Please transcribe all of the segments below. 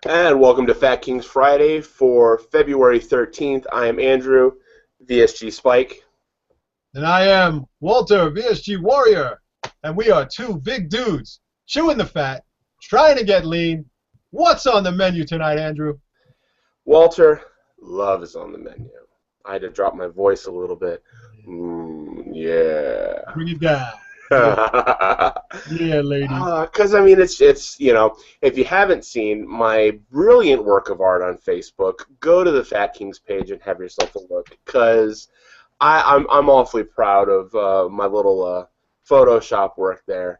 And welcome to Fat Kings Friday for February 13th. I am Andrew, VSG Spike. And I am Walter, VSG Warrior. And we are two big dudes chewing the fat, trying to get lean. What's on the menu tonight, Andrew? Walter, love is on the menu. I had to drop my voice a little bit. Yeah. Bring it down. Yeah, ladies. Because, it's, if you haven't seen my brilliant work of art on Facebook, go to the Fat Kings page and have yourself a look. Because I'm awfully proud of my little Photoshop work there.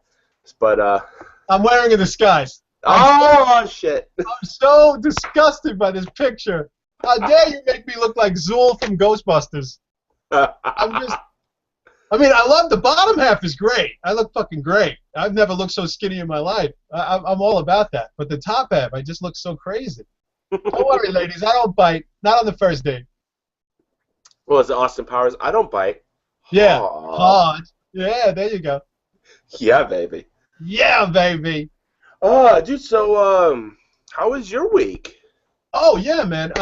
But I'm wearing a disguise. Shit. I'm so disgusted by this picture. How dare you make me look like Zool from Ghostbusters? I love the bottom half is great. I look fucking great. I've never looked so skinny in my life. I'm all about that. But the top half, I just look so crazy. Don't worry, ladies. I don't bite. Not on the first date. Well, it's Austin Powers. I don't bite. Yeah. Hard. Yeah, there you go. Yeah, baby. Yeah, baby. Dude, so, how was your week? Oh, yeah, man.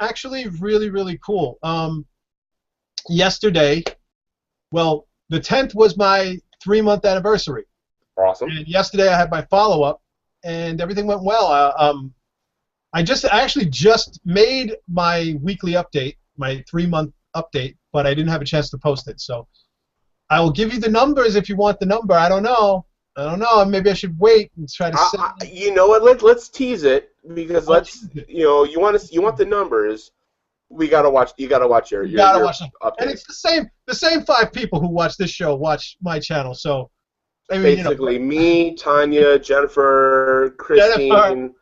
Actually, really, really cool. Yesterday, well, the 10th was my 3-month anniversary. Awesome. And yesterday I had my follow-up, and everything went well. I actually just made my weekly update, my 3-month update, but I didn't have a chance to post it. So I will give you the numbers if you want the number. I don't know. Maybe I should wait and try to. You know what? Let's tease it because you want the numbers. You gotta watch your update. And it's the same 5 people who watch this show watch my channel. So basically, me, Tanya, Jennifer, Christine,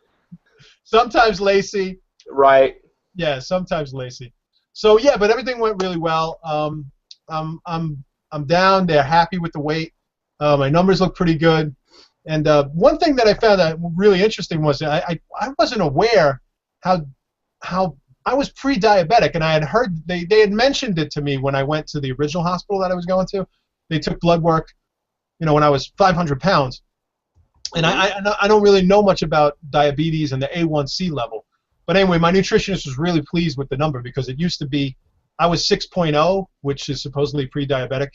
sometimes Lacey. Right. Yeah, sometimes Lacey. So yeah, but everything went really well. I'm down. They're happy with the weight. My numbers look pretty good. And one thing that I found out really interesting was I wasn't aware how I was pre-diabetic, and I had heard they had mentioned it to me when I went to the original hospital that I was going to. They took blood work, when I was 500 pounds, and I don't really know much about diabetes and the A1C level. But anyway, my nutritionist was really pleased with the number because it used to be I was 6.0, which is supposedly pre-diabetic,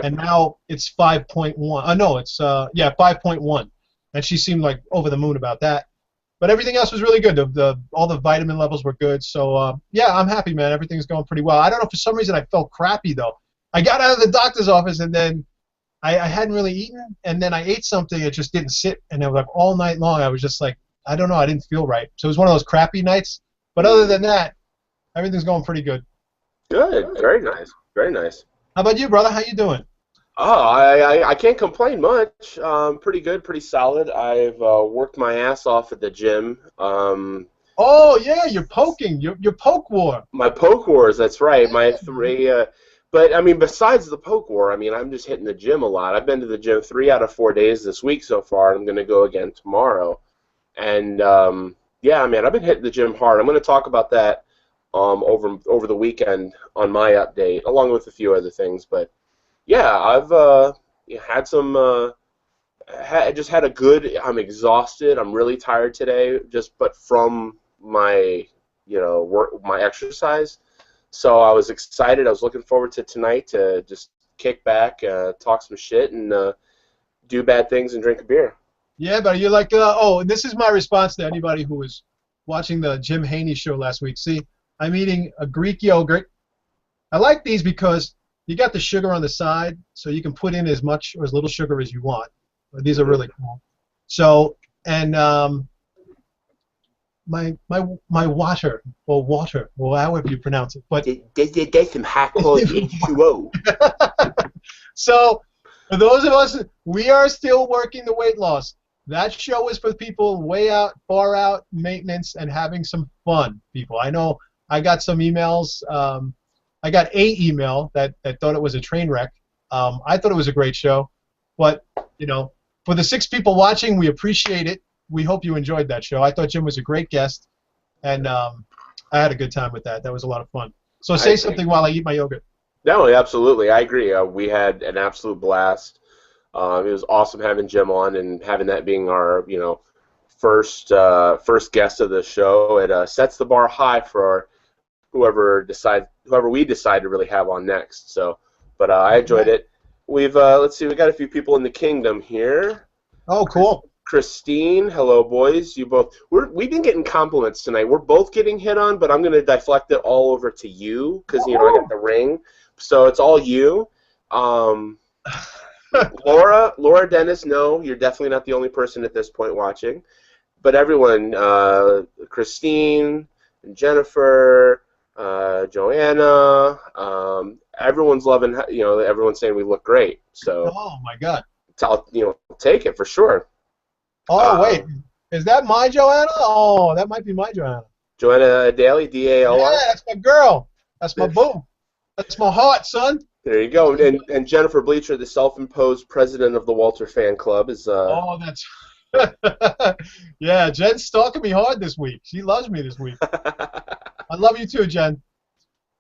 and now it's 5.1. No, it's 5.1, and she seemed like over the moon about that. But everything else was really good. All the vitamin levels were good. So, yeah, I'm happy, man. Everything's going pretty well. I don't know. For some reason, I felt crappy, though. I got out of the doctor's office, and then I hadn't really eaten, and then I ate something. It just didn't sit. And it was like all night long, I was just like, I don't know. I didn't feel right. So it was one of those crappy nights. But other than that, everything's going pretty good. Good. Very nice. Very nice. How about you, brother? How you doing? Oh, I can't complain much. Pretty good, pretty solid. I've worked my ass off at the gym. Oh yeah, you're poking. Your poke war. My poke wars. That's right. My 3. But besides the poke war, I'm just hitting the gym a lot. I've been to the gym 3 out of 4 days this week so far. I'm going to go again tomorrow. And yeah, I've been hitting the gym hard. I'm going to talk about that over the weekend on my update, along with a few other things, but. Yeah, I've had some. Just had a good. I'm exhausted. I'm really tired today. But from my work, my exercise. So I was excited. I was looking forward to tonight to just kick back, talk some shit, and do bad things and drink a beer. Yeah, but you're like, and this is my response to anybody who was watching the Jim Haney show last week. See, I'm eating a Greek yogurt. I like these because. You got the sugar on the side, so you can put in as much or as little sugar as you want. These are really cool. So, and my water, or however you pronounce it. But there's some high quality H2O. So, for those of us, we are still working the weight loss. That show is for people way out, far out, maintenance, and having some fun, people. I know I got some emails. I got an email that thought it was a train wreck. I thought it was a great show, but for the 6 people watching, we appreciate it. We hope you enjoyed that show. I thought Jim was a great guest, and I had a good time with that. That was a lot of fun. So say something while I eat my yogurt. No, absolutely, I agree. We had an absolute blast. It was awesome having Jim on and having that being our first guest of the show. It sets the bar high for whoever we decide to really have on next. So, but I enjoyed it. We've let's see, we got a few people in the kingdom here. Oh, cool. Christine, hello, boys. We've been getting compliments tonight. We're both getting hit on, but I'm going to deflect it all over to you because I got the ring, so it's all you. Laura Dennis, no, you're definitely not the only person at this point watching, but everyone, Christine and Jennifer, Joanna, everyone's loving. Everyone's saying we look great. So, oh my God, take it for sure. Oh, wait. Is that my Joanna? Oh, that might be my Joanna. Joanna Daly, D-A-L-Y? Yeah, that's my girl. That's my boo. That's my heart, son. There you go. And Jennifer Bleacher, the self-imposed president of the Walter Fan Club, is... Oh, that's... Yeah, Jen's stalking me hard this week. She loves me this week. I love you too, Jen.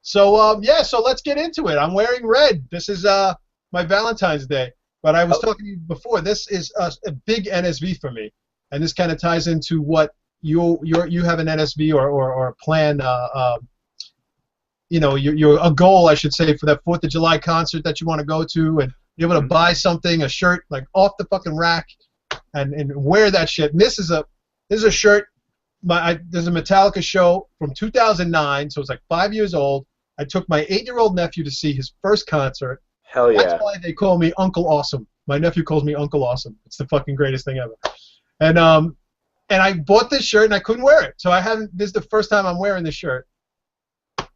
So, so let's get into it. I'm wearing red. This is my Valentine's Day. But I was talking to you before. This is a big NSV for me, and this kind of ties into what you have an NSV or a plan. You're a goal, I should say, for that 4th of July concert that you want to go to, and be able to buy something, a shirt like off the fucking rack, and wear that shit. And this is a shirt. There's a Metallica show from 2009, so it's like 5 years old. I took my 8-year-old nephew to see his first concert. Hell yeah. That's why they call me Uncle Awesome. My nephew calls me Uncle Awesome. It's the fucking greatest thing ever. And I bought this shirt and I couldn't wear it. So this is the first time I'm wearing this shirt.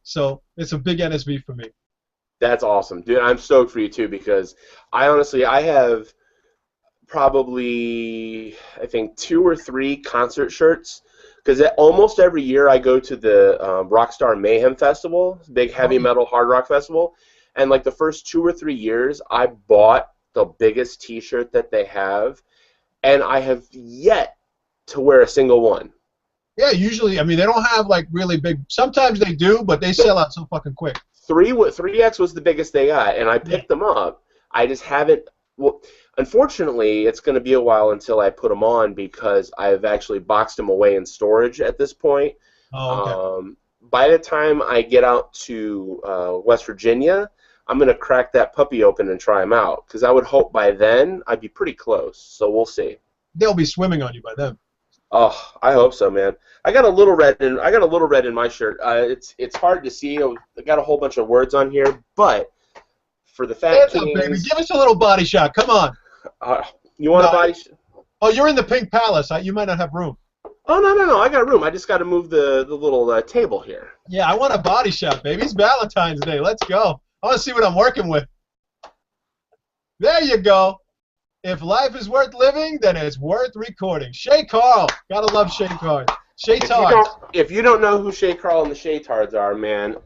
So it's a big NSV for me. That's awesome. Dude, I'm stoked for you too because I have probably, I think, 2 or 3 concert shirts because almost every year I go to the Rockstar Mayhem Festival, big heavy metal hard rock festival. And like the first 2 or 3 years, I bought the biggest T-shirt that they have, and I have yet to wear a single one. Yeah, usually, I mean, they don't have like really big. Sometimes they do, but they sell out so fucking quick. 3X was the biggest they got, and I picked them up. I just haven't. Well, unfortunately, it's going to be a while until I put them on because I've actually boxed them away in storage at this point. Oh, okay. By the time I get out to West Virginia, I'm going to crack that puppy open and try them out because I would hope by then I'd be pretty close. So we'll see. They'll be swimming on you by then. Oh, I hope so, man. I got a little red in my shirt. It's hard to see. I got a whole bunch of words on here, but for the Fat Kings, baby, give us a little body shot. Come on. You want a body shot? Oh, you're in the Pink Palace. You might not have room. Oh no! I got room. I just got to move the little table here. Yeah, I want a body shot, baby. It's Valentine's Day. Let's go. I want to see what I'm working with. There you go. If life is worth living, then it's worth recording. Shay Carl. Gotta love Shay Carl. Shay Tards. If you don't know who Shay Carl and the Shay Tards are, man,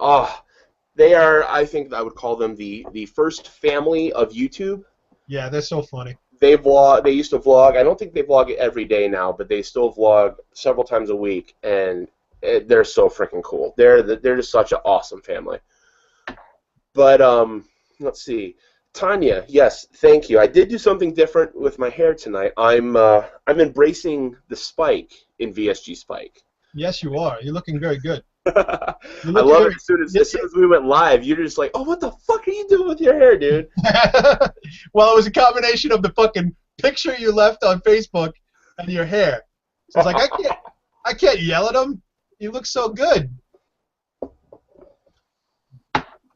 they are, I think I would call them the first family of YouTube. Yeah, they're so funny. They used to vlog. I don't think they vlog every day now, but they still vlog several times a week, and they're so freaking cool. They're just such an awesome family. But let's see, Tanya. Yes, thank you. I did do something different with my hair tonight. I'm embracing the spike in VSG Spike. Yes, you are. You're looking very good. I love it. As soon as we went live, you're just like, oh, what the fuck are you doing with your hair, dude? Well, it was a combination of the fucking picture you left on Facebook and your hair. So I was like, I can't yell at him. He looks so good.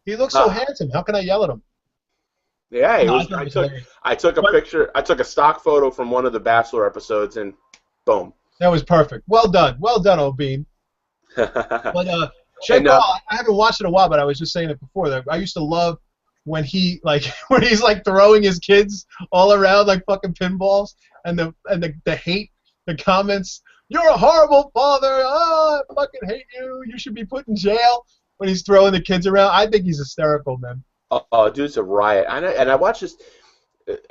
He looks so handsome. How can I yell at him? Yeah, I took a picture. I took a stock photo from one of the Bachelor episodes, and boom. That was perfect. Well done, O'Bean. But Shay Carl, I haven't watched it in a while, but I was just saying it before. That I used to love when he's like throwing his kids all around like fucking pinballs, and the hate, the comments. You're a horrible father. Oh, I fucking hate you. You should be put in jail. When he's throwing the kids around, I think he's hysterical, man. Oh, dude, it's a riot. And I watched this.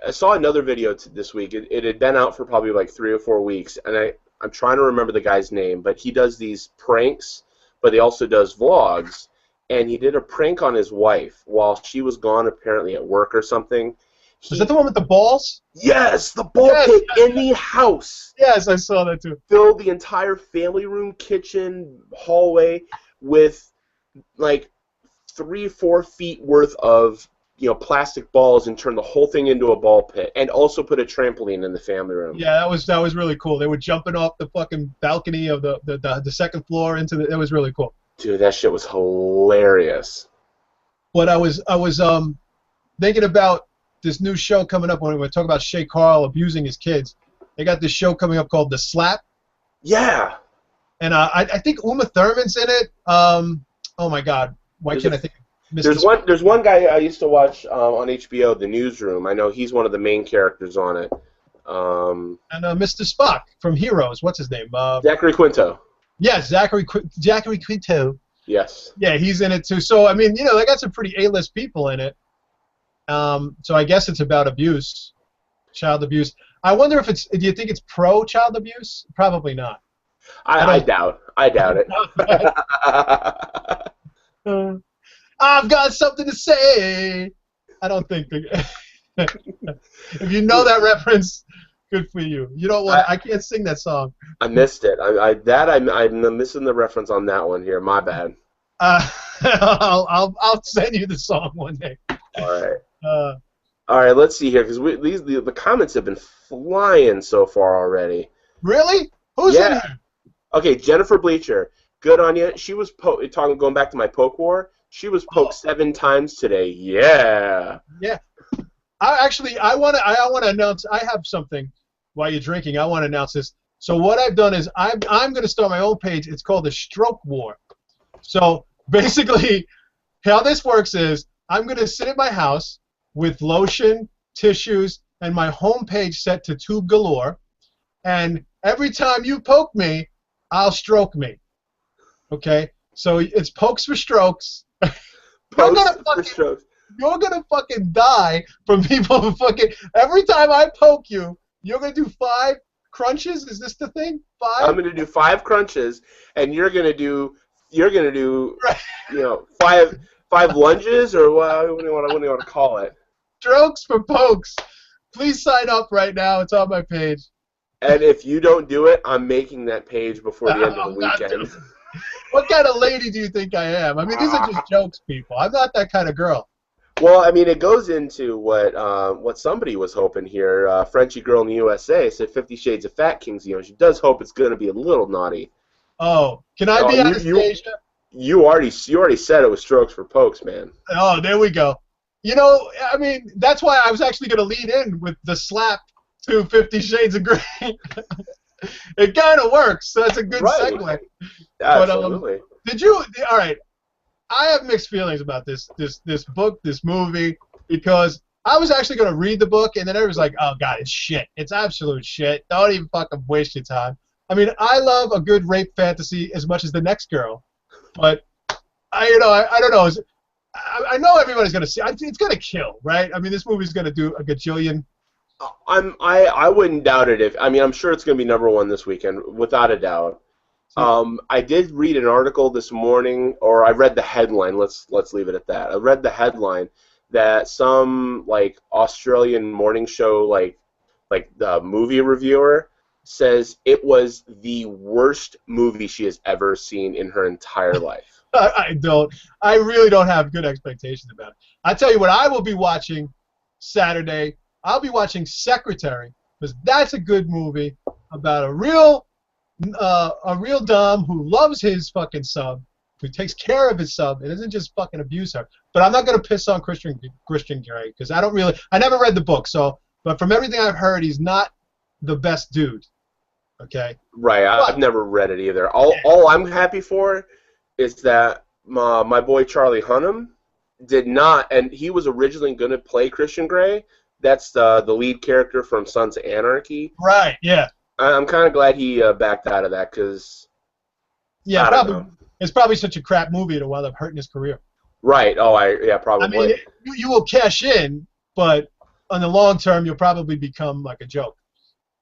I saw another video this week. It had been out for probably like 3 or 4 weeks, and I'm trying to remember the guy's name, but he does these pranks, but he also does vlogs. And he did a prank on his wife while she was gone, apparently at work or something. Was that the one with the balls? Yes, the ball Yes, pit in the house. yes, I saw that too. Filled the entire family room, kitchen, hallway with like 3 or 4 feet worth of plastic balls and turned the whole thing into a ball pit, and also put a trampoline in the family room. Yeah, that was really cool. They were jumping off the fucking balcony of the second floor into the. It was really cool. Dude, that shit was hilarious. But I was thinking about this new show coming up when we talk about Shay Carl abusing his kids. They got this show coming up called The Slap. Yeah. And I think Uma Thurman's in it. Oh my God, why can't I think? There's one guy I used to watch on HBO, The Newsroom. I know he's one of the main characters on it. And Mr. Spock from Heroes. What's his name? Zachary Quinto. Yes, Zachary Quinto. Yes. Yeah, he's in it too. So I mean, they got some pretty A-list people in it. So I guess it's about abuse, child abuse. I wonder if it's. Do you think it's pro child abuse? Probably not. I doubt it. I've got something to say. I don't think. If you know that reference, good for you. You don't want. I can't sing that song. I missed it. I'm missing the reference on that one here. My bad. I'll send you the song one day. All right. All right. Let's see here, because the comments have been flying so far already. Really? Who's in here? Okay, Jennifer Bleacher. Good on you. She was going back to my poke war. She was poked 7 times today. Yeah. Yeah. I want to announce. I have something while you're drinking. I want to announce this. So what I've done is I'm going to start my own page. It's called the Stroke War. So basically, how this works is I'm going to sit at my house with lotion, tissues, and my home page set to Tube Galore. And every time you poke me, I'll stroke me. Okay? So it's pokes for strokes. You're gonna fucking die from people who fucking. Every time I poke you, you're gonna do 5 crunches. Is this the thing? 5. I'm gonna do 5 crunches, and you're gonna do right. 5 lunges, or what do you want to call it? Strokes for pokes. Please sign up right now. It's on my page. And if you don't do it, I'm making that page before the end of the weekend. What kind of lady do you think I am? I mean, these are just jokes, people. I'm not that kind of girl. Well, I mean, it goes into what somebody was hoping here. Frenchie girl in the USA said 50 Shades of FatKings. She does hope it's going to be a little naughty. Oh, can I be Anastasia? You already said it was strokes for pokes, man. Oh, there we go. I mean, that's why I was actually going to lead in with the slap to 50 Shades of Grey. It kind of works. So that's a good segue. Absolutely. All right. I have mixed feelings about this book, this movie, because I was actually going to read the book, and then everyone's like, oh, God, it's shit. It's absolute shit. Don't even fucking waste your time. I mean, I love a good rape fantasy as much as the next girl, but I don't know. I know everybody's going to see. It's going to kill, right? I mean, this movie's going to do a gajillion. I wouldn't doubt it. I'm sure it's going to be #1 this weekend, without a doubt. I did read an article this morning, or I read the headline. Let's leave it at that. I read the headline that some Australian morning show the movie reviewer says it was the worst movie she has ever seen in her entire life. I really don't have good expectations about it. I tell you what, I will be watching Saturday. I'll be watching Secretary, because that's a good movie about a real dom who loves his fucking sub, who takes care of his sub, and doesn't just fucking abuse her. But I'm not gonna piss on Christian Grey, because I never read the book, but from everything I've heard, he's not the best dude. Okay. Right. I've never read it either. All I'm happy for is that my boy Charlie Hunnam did not, and he was originally gonna play Christian Grey. That's the lead character from Sons of Anarchy. Right, yeah. I'm kind of glad he backed out of that, because it's probably such a crap movie to wind up hurting his career. Right. Probably. I mean, you will cash in, but on the long term, you'll probably become like a joke.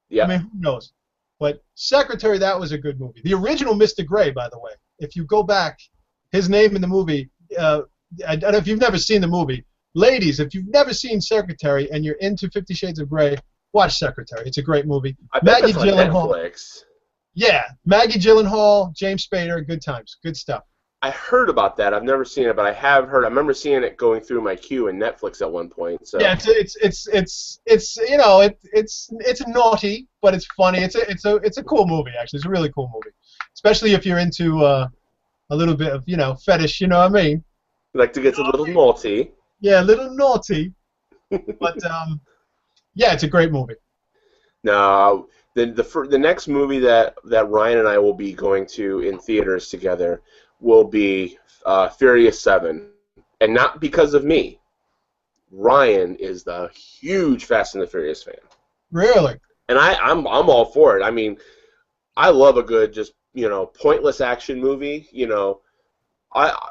Yeah. I mean, who knows? But Secretary, that was a good movie. The original Mr. Grey, by the way, if you go back, his name in the movie, I don't know if you've never seen the movie, ladies, if you've never seen Secretary and you're into 50 Shades of Grey, watch Secretary. It's a great movie. I bet Maggie that's on Gyllenhaal. Netflix. Yeah, Maggie Gyllenhaal, James Spader, good times, good stuff. I heard about that. I've never seen it, but I have heard. I remember seeing it going through my queue in Netflix at one point. So Yeah, it's you know it's naughty, but it's funny. It's a cool movie actually. It's a really cool movie, especially if you're into a little bit of fetish. You know what I mean? like to get a little naughty. Yeah, a little naughty, but yeah, it's a great movie. No, the next movie that Ryan and I will be going to in theaters together will be Furious 7, and not because of me. Ryan is the huge Fast and the Furious fan, Really? and I'm all for it. I mean, I love a good just pointless action movie.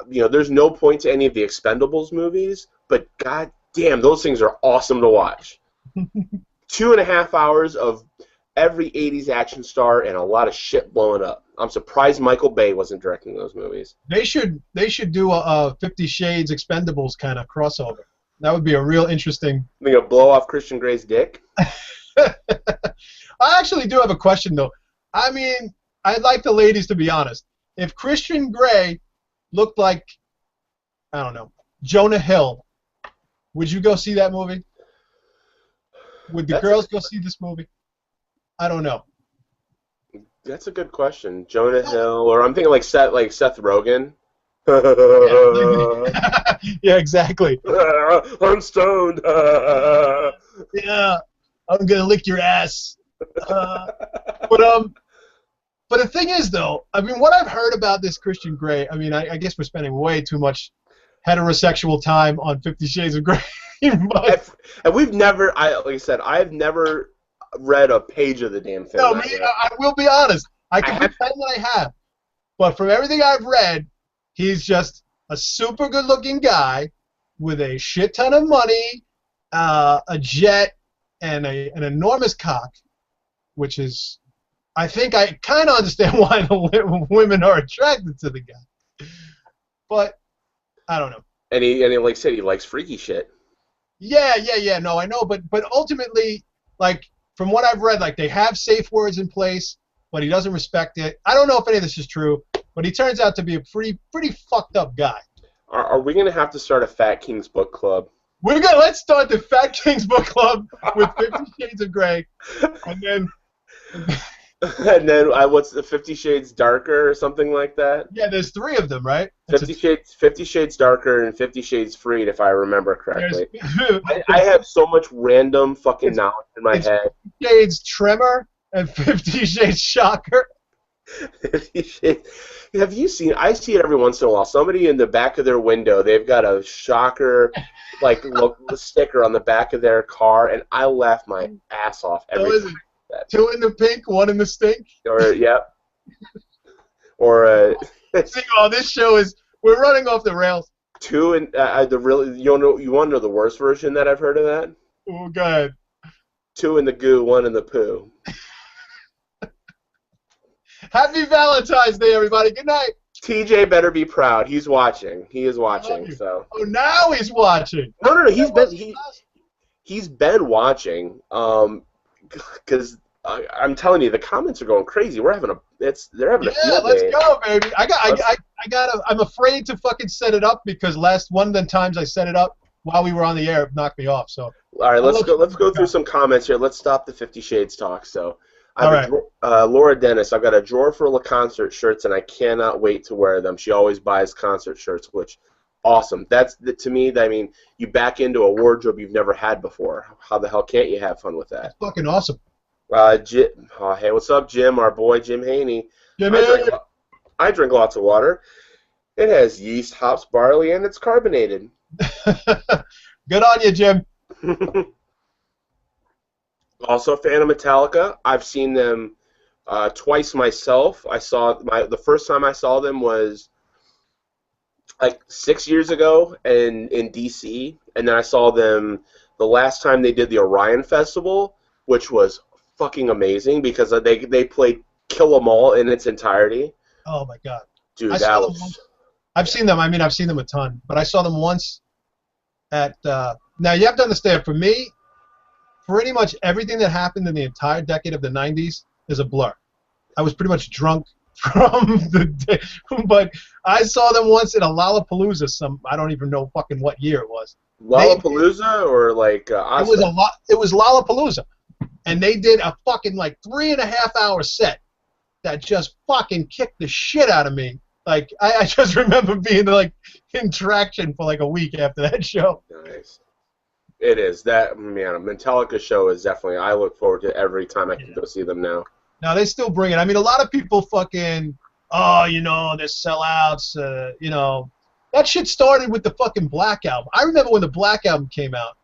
There's no point to any of the Expendables movies, but god damn, those things are awesome to watch. 2.5 hours of every 80s action star and a lot of shit blowing up. I'm surprised Michael Bay wasn't directing those movies. They should do a 50 Shades Expendables kind of crossover. That would be a real interesting. You think blow off Christian Grey's dick? I actually do have a question though. I mean, I'd like the ladies to be honest. If Christian Grey looked like, I don't know, Jonah Hill, would you go see that movie? Would the girls go see this movie? I don't know. That's a good question. Jonah Hill, or I'm thinking like Seth Rogen. Yeah, exactly. I'm stoned. Yeah, I'm gonna lick your ass. But the thing is, though, I mean, what I've heard about this Christian Grey, I mean, I guess we're spending way too much heterosexual time on 50 Shades of Grey. But, and we've never, like I said, I've never read a page of the damn thing. No, I will be honest. I can pretend that I have. But from everything I've read, he's just a super good-looking guy with a shit ton of money, a jet, and an enormous cock, which is, I think I kind of understand why the women are attracted to the guy. But I don't know. And he like said he likes freaky shit. Yeah. No, I know, but ultimately, like from what I've read, like they have safe words in place, but he doesn't respect it. I don't know if any of this is true, but he turns out to be a pretty fucked up guy. Are we gonna have to start a Fat Kings book club? Let's start the Fat Kings book club with 50 Shades of Grey, and then. And then what's the 50 Shades Darker or something like that? Yeah, there's 3 of them, right? 50 Shades Darker and 50 Shades Freed, if I remember correctly. I have so much random fucking knowledge in my head. 50 Shades Tremor and 50 Shades Shocker. 50 Shades. Have you seen? I see it every once in a while. Somebody in the back of their window, they've got a Shocker, like sticker on the back of their car, and I laugh my ass off every time. 2 in the pink, 1 in the stink. Or yep. Or See, this show is we're running off the rails. 2 in the really you want to know the worst version that I've heard of that? Oh, go ahead. 2 in the goo, 1 in the poo. Happy Valentine's Day, everybody. Good night. TJ better be proud. He's watching. He is watching. So. Oh, now he's watching. No. He's been watching. Because I'm telling you, the comments are going crazy. They're having a field day. Yeah, let's go, baby. I'm afraid to fucking set it up because one of the times I set it up while we were on the air, it knocked me off. So. All right, let's go through some comments here. Let's stop the 50 Shades talk. So. All right. Laura Dennis, I've got a drawer full of concert shirts, and I cannot wait to wear them. She always buys concert shirts, which awesome. To me. I mean, you back into a wardrobe you've never had before. How the hell can't you have fun with that? That's fucking awesome. Hey, what's up, Jim? Our boy Jim Haney. I drink lots of water. It has yeast, hops, barley, and it's carbonated. Good on you, Jim. Also a fan of Metallica. I've seen them twice myself. The first time I saw them was like 6 years ago in DC, and then I saw them the last time they did the Orion Festival, which was fucking amazing because they played Kill 'Em All in its entirety. Oh my god, dude, I've seen them. I mean, I've seen them a ton, but I saw them once at now you have to understand, for me, pretty much everything that happened in the entire decade of the 90s is a blur. I was pretty much drunk from the day, but I saw them once in a Lollapalooza. I don't even know fucking what year it was. Lollapalooza or like Ozfest? It was Lollapalooza, and they did a fucking like 3.5 hour set that just fucking kicked the shit out of me. Like I just remember being like in traction for like a week after that show. Nice. It is. That, man, a Metallica show is definitely, I look forward to every time I can go see them now. Now they still bring it. I mean, a lot of people fucking, oh, you know, they're sellouts. You know, that shit started with the fucking Black Album. I remember when the Black Album came out,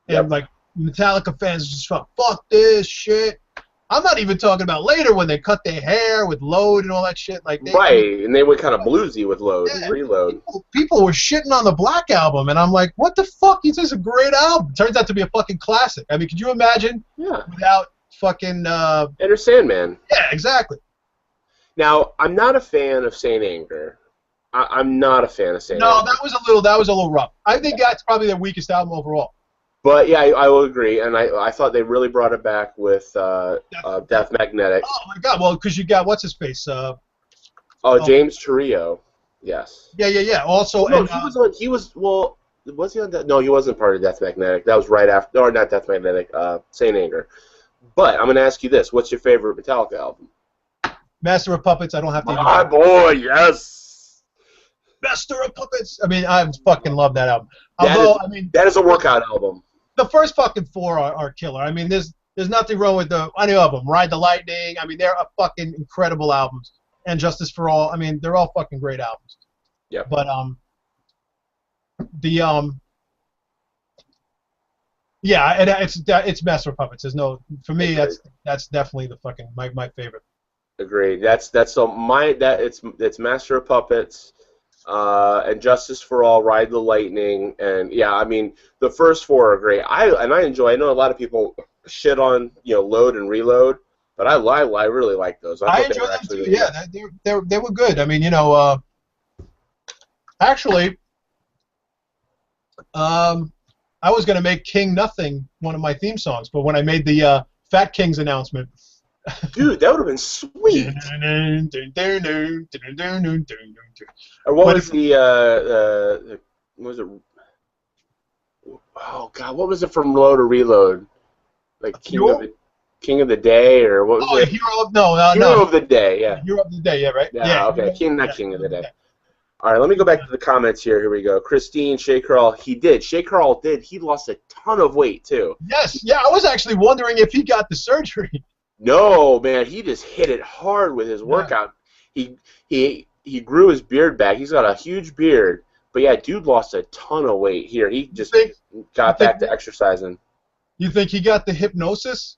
and like Metallica fans just fuck this shit. I'm not even talking about later when they cut their hair with Load and all that shit. Like and they went kind of bluesy with Load, Reload. People were shitting on the Black Album, and I'm like, what the fuck? This is a great album. Turns out to be a fucking classic. I mean, could you imagine without fucking Enter Sandman? Yeah, exactly. Now, I'm not a fan of Saint Anger. I'm not a fan of Saint Anger. No, that was a little rough. I think that's probably their weakest album overall. But yeah, I will agree, and I thought they really brought it back with Death Magnetic. Oh my God! Well, because you got what's his face? James Trujillo. Yes. Yeah. Also, no, was he on that? No, he wasn't part of Death Magnetic. That was right after, or not Death Magnetic. Saint Anger. But I'm going to ask you this: what's your favorite Metallica album? Master of Puppets. I don't have to. My boy, yes. Master of Puppets. I mean, I fucking love that album. That is a workout album. The first fucking four are killer. I mean, there's nothing wrong with any of them. Ride the Lightning. I mean, they're fucking incredible albums. And Justice for All. I mean, they're all fucking great albums. Yeah. But it's Master of Puppets. There's no, for me, that's definitely the fucking my favorite. Agreed. It's Master of Puppets. And Justice for All, Ride the Lightning, and yeah, I mean the first four are great. I know a lot of people shit on Load and Reload, but I really like those. I enjoy them too. Yeah, they were good. I mean, actually, I was gonna make King Nothing one of my theme songs, but when I made the FatKings announcement. Dude, that would have been sweet. Or what was was it? Oh God, what was it from Load or Reload? Like King of the Day, or what was it? Hero of the Day, yeah. Hero of the Day, yeah, right? Yeah, okay. King of the Day. All right, let me go back to the comments here. Here we go. Christine, Shea Carl, he did. Shea Carl did. He lost a ton of weight too. Yes, yeah. I was actually wondering if he got the surgery. No, man, he just hit it hard with his workout. He grew his beard back. He's got a huge beard. But yeah, dude lost a ton of weight here. He just got back to exercising. You think he got the hypnosis?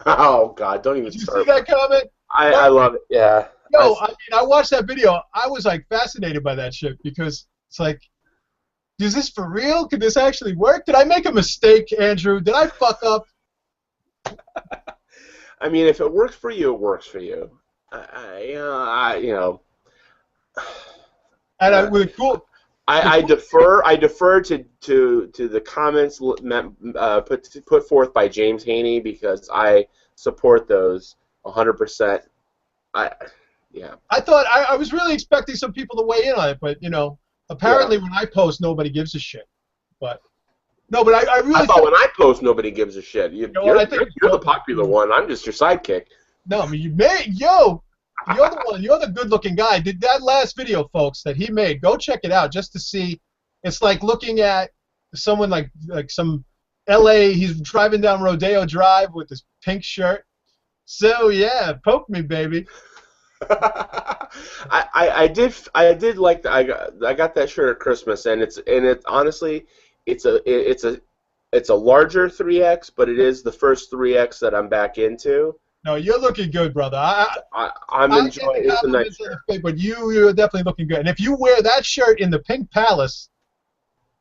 Oh God, don't even start. Did you see that comment? I love it. Yeah. Yo, I watched that video. I was like fascinated by that shit because it's like, is this for real? Could this actually work? Did I make a mistake, Andrew? Did I fuck up? I mean, if it works for you, it works for you. And I defer to the comments put forth by James Haney because I support those 100%. I thought I was really expecting some people to weigh in on it, but apparently when I post, nobody gives a shit. But. No, but I really thought when I post, nobody gives a shit. You're the popular one. I'm just your sidekick. No, I mean, you're the one. You're the good-looking guy. Did that last video, folks, that he made? Go check it out just to see. It's like looking at someone like some L.A. He's driving down Rodeo Drive with his pink shirt. So yeah, poke me, baby. I did like I got that shirt at Christmas, and it's honestly. It's a larger 3X, but it is the first 3X that I'm back into. No, you're looking good, brother. I'm enjoying it. It's a nice shirt. But you're definitely looking good. And if you wear that shirt in the Pink Palace,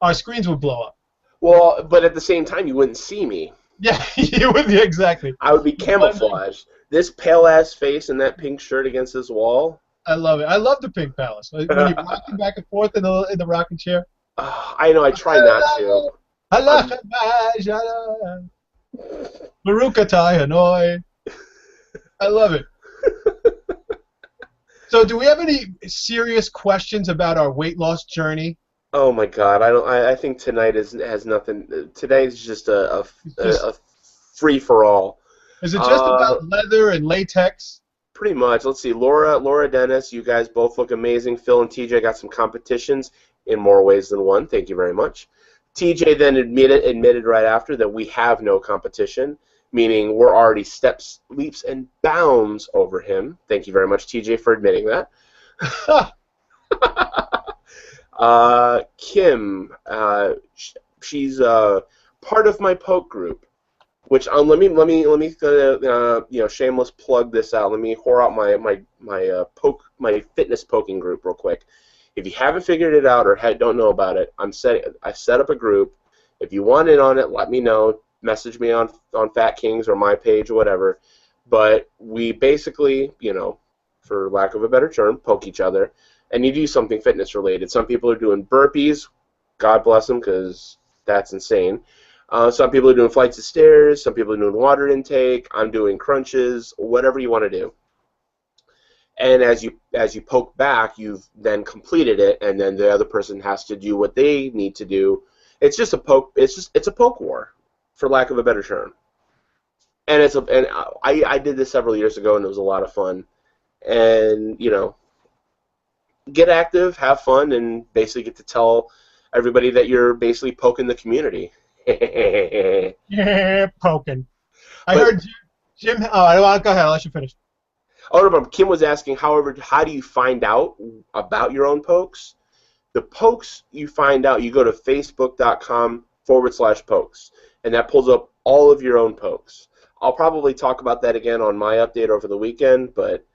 our screens would blow up. Well, but at the same time, you wouldn't see me. Yeah, you would be exactly. I would be camouflaged. This pale-ass face and that pink shirt against this wall. I love it. I love the Pink Palace. When you're rocking back and forth in the rocking chair. I know. I try not to. Allah, I'm. Barukatai Hanoi. I love it. So, do we have any serious questions about our weight loss journey? Oh my God! I don't. I think tonight has nothing. Today is just It's just, a free for all. is it just Uh, about leather and latex? Pretty much. Let's see. Laura, Dennis, you guys both look amazing. Phil and TJ got some competitions in more ways than one. Thank you very much. TJ then admitted right after that we have no competition, meaning we're already steps, leaps, and bounds over him. Thank you very much, TJ, for admitting that. Kim, she's part of my poke group. Which let me shameless plug this out. Let me whore out my fitness poking group real quick. If you haven't figured it out or don't know about it, I set up a group. If you want in on it, let me know. Message me on FatKings or my page or whatever. But we basically, for lack of a better term, poke each other, and you do something fitness related. Some people are doing burpees. God bless them, because that's insane. Some people are doing flights of stairs. Some people are doing water intake. I'm doing crunches. Whatever you want to do. And as you poke back, you've then completed it, and then the other person has to do what they need to do. It's just a poke. It's a poke war, for lack of a better term. And I did this several years ago, and it was a lot of fun. And get active, have fun, and basically get to tell everybody that you're basically poking the community. Yeah, poking. I But heard Jim. Oh, I don't want to go ahead. I'll let you finish. oh, no, Kim was asking, however, how do you find out about your own pokes? The pokes you find out, you go to facebook.com/pokes, and that pulls up all of your own pokes. I'll probably talk about that again on my update over the weekend, but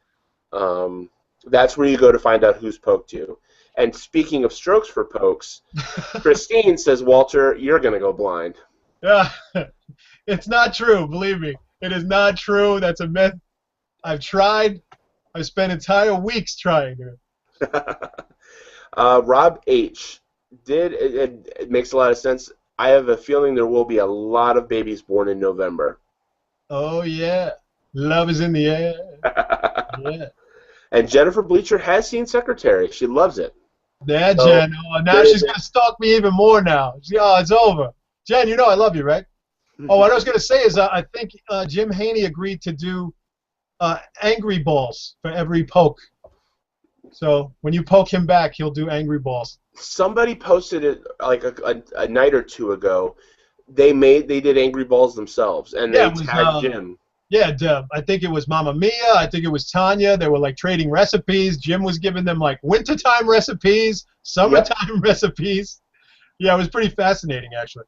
that's where you go to find out who's poked you. And speaking of strokes for pokes, Christine says, Walter, you're going to go blind. Yeah, it's not true. Believe me, it is not true. That's a myth. I've tried. I've spent entire weeks trying it. Rob H. It makes a lot of sense. I have a feeling there will be a lot of babies born in November. Oh yeah, love is in the air. Yeah. And Jennifer Bleacher has seen Secretary. She loves it. Yeah, So, Jen. Oh, now she's gonna stalk me even more now. It's over. Jen, you know I love you, right? Oh, what I was gonna say is I think Jim Haney agreed to do angry balls for every poke. So when you poke him back, he'll do angry balls. somebody posted it like a night or two ago. They did Angry Balls themselves, and Yeah, they it was. tagged Jim. Yeah, I think it was Mama Mia. I think it was Tanya. They were like trading recipes. Jim was giving them like wintertime recipes, Yep. summertime recipes. Yeah, it was pretty fascinating actually.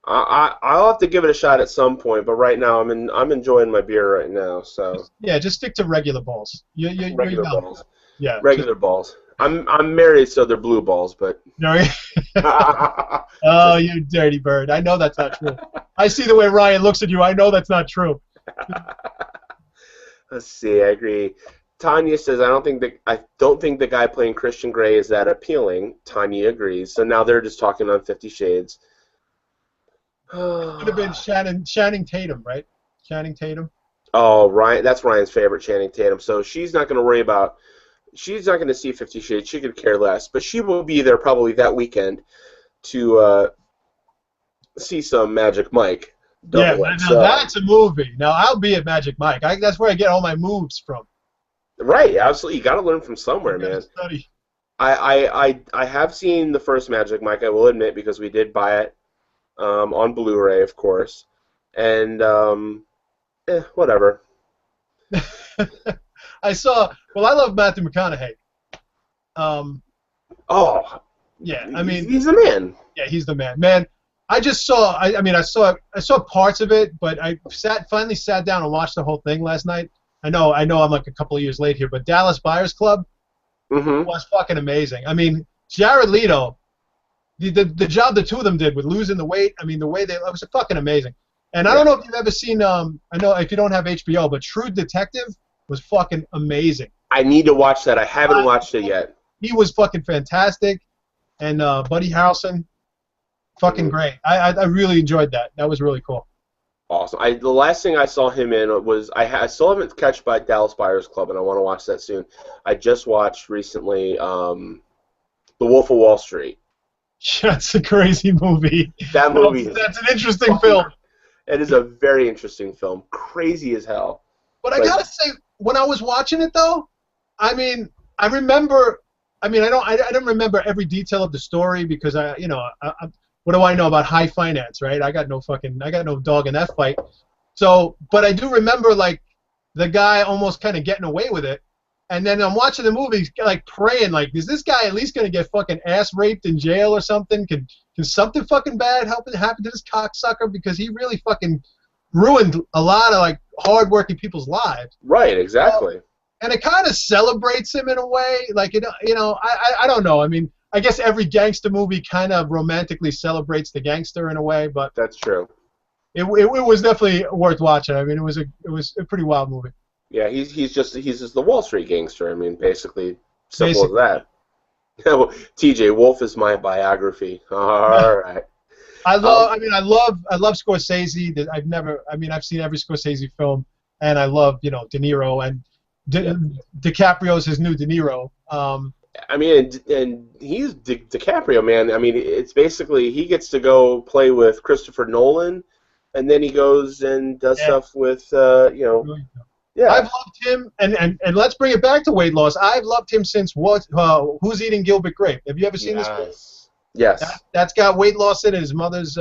I'll have to give it a shot at some point, but right now I'm enjoying my beer right now, so Yeah, just stick to regular balls. You're regular young. balls. Yeah. Regular balls. I'm married, so they're blue balls, but No, oh, just you dirty bird. I know that's not true. I see the way Ryan looks at you. I know that's not true. let's see. I agree. Tanya says I don't think the guy playing Christian Grey is that appealing. Tanya agrees. So now they're just talking on 50 Shades. Could have been Channing Tatum, right? Channing Tatum. Oh, Ryan, that's Ryan's favorite, Channing Tatum. So she's not going to worry about. She's not going to see 50 Shades. She could care less. But she will be there probably that weekend to see some Magic Mike. Yeah, Double now XL. that's a movie. Now I'll be at Magic Mike. That's where I get all my moves from. Right, absolutely. You got to learn from somewhere, I gotta man. study. I have seen the first Magic Mike, I will admit, because we did buy it on Blu-ray, of course. And, whatever. I saw. Well, I love Matthew McConaughey. Um, Oh, yeah, I mean, he's the man. yeah, he's the man. Man, I just saw. I mean, I saw parts of it, but I finally sat down and watched the whole thing last night. I know, I'm like a couple of years late here, but Dallas Buyers Club Mm-hmm. was fucking amazing. I mean, Jared Leto, the job the two of them did with losing the weight. I mean, the way it was fucking amazing. And I Yeah. don't know if you've ever seen. I know if you don't have HBO, but True Detective was fucking amazing. I need to watch that. I haven't watched it yet. He was fucking fantastic. and Buddy Harrelson. Fucking Mhm. great. I really enjoyed that. That was really cool. Awesome. The last thing I saw him in was I still haven't catch by Dallas Buyers Club, and I want to watch that soon. I just watched recently The Wolf of Wall Street. That's a crazy movie. That movie is That's an interesting fucking. film. It is a very interesting film. Crazy as hell. But I Like gotta say, when I was watching it though, I mean, I remember. I mean, I don't remember every detail of the story because what do I know about high finance, right? I got no dog in that fight. So, but I do remember like the guy almost kind of getting away with it, and then I'm watching the movie like praying, like, is this guy at least gonna get fucking ass raped in jail or something? Can something fucking bad happen to this cocksucker because he really fucking ruined a lot of like hardworking people's lives. right, exactly. And it kind of celebrates him in a way, like I don't know. I mean, I guess every gangster movie kind of romantically celebrates the gangster in a way, but That's true. it was definitely worth watching. I mean, it was a pretty wild movie. Yeah, he's just the Wall Street gangster. I mean, basically, simple Basically, as that. T.J. Wolf is my biography. All right. Um, I love Scorsese. I've seen every Scorsese film, and I love De Niro and yeah. DiCaprio's his new De Niro. I mean, and he's DiCaprio, man. I mean, it's basically he gets to go play with Christopher Nolan, and then he goes and does Yeah. stuff with, I've yeah, loved him, and let's bring it back to weight loss. I've loved him since Who's Eating Gilbert Grape? Have you ever seen this movie? yes, yes, That's got weight loss in it. His mother's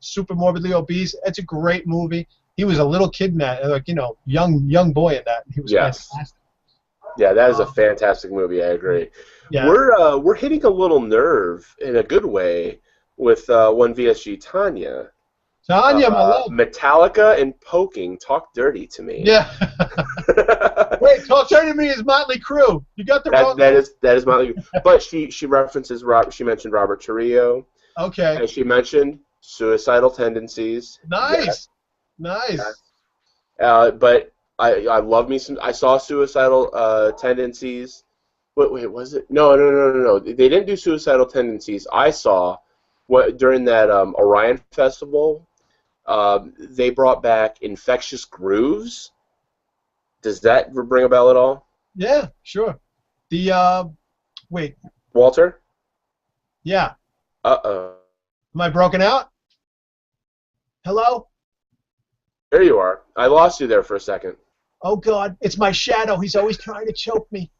super morbidly obese. It's a great movie. He was a little kid in that, like young boy in that. He was yes. fantastic. Yeah, that is a Um, fantastic movie. I agree. yeah, We're hitting a little nerve in a good way with one VSG Tanya. Tanya, my love. Metallica and Poking talk dirty to me. Yeah. Wait, Talk Dirty to Me is Motley Crue. You got the wrong. that is my. But she references She mentioned Robert Trujillo, Okay. and she mentioned suicidal tendencies. Nice. Yes. Nice. But I love me some. I saw suicidal tendencies. Wait, was it? No. They didn't do suicidal tendencies. I saw what during that Orion festival. They brought back Infectious Grooves. Does that ring a bell at all, Yeah, sure. The wait, Walter? yeah. Uh-oh. Am I broken out? Hello? There you are. I lost you there for a second. Oh God, it's my shadow. He's always trying to choke me.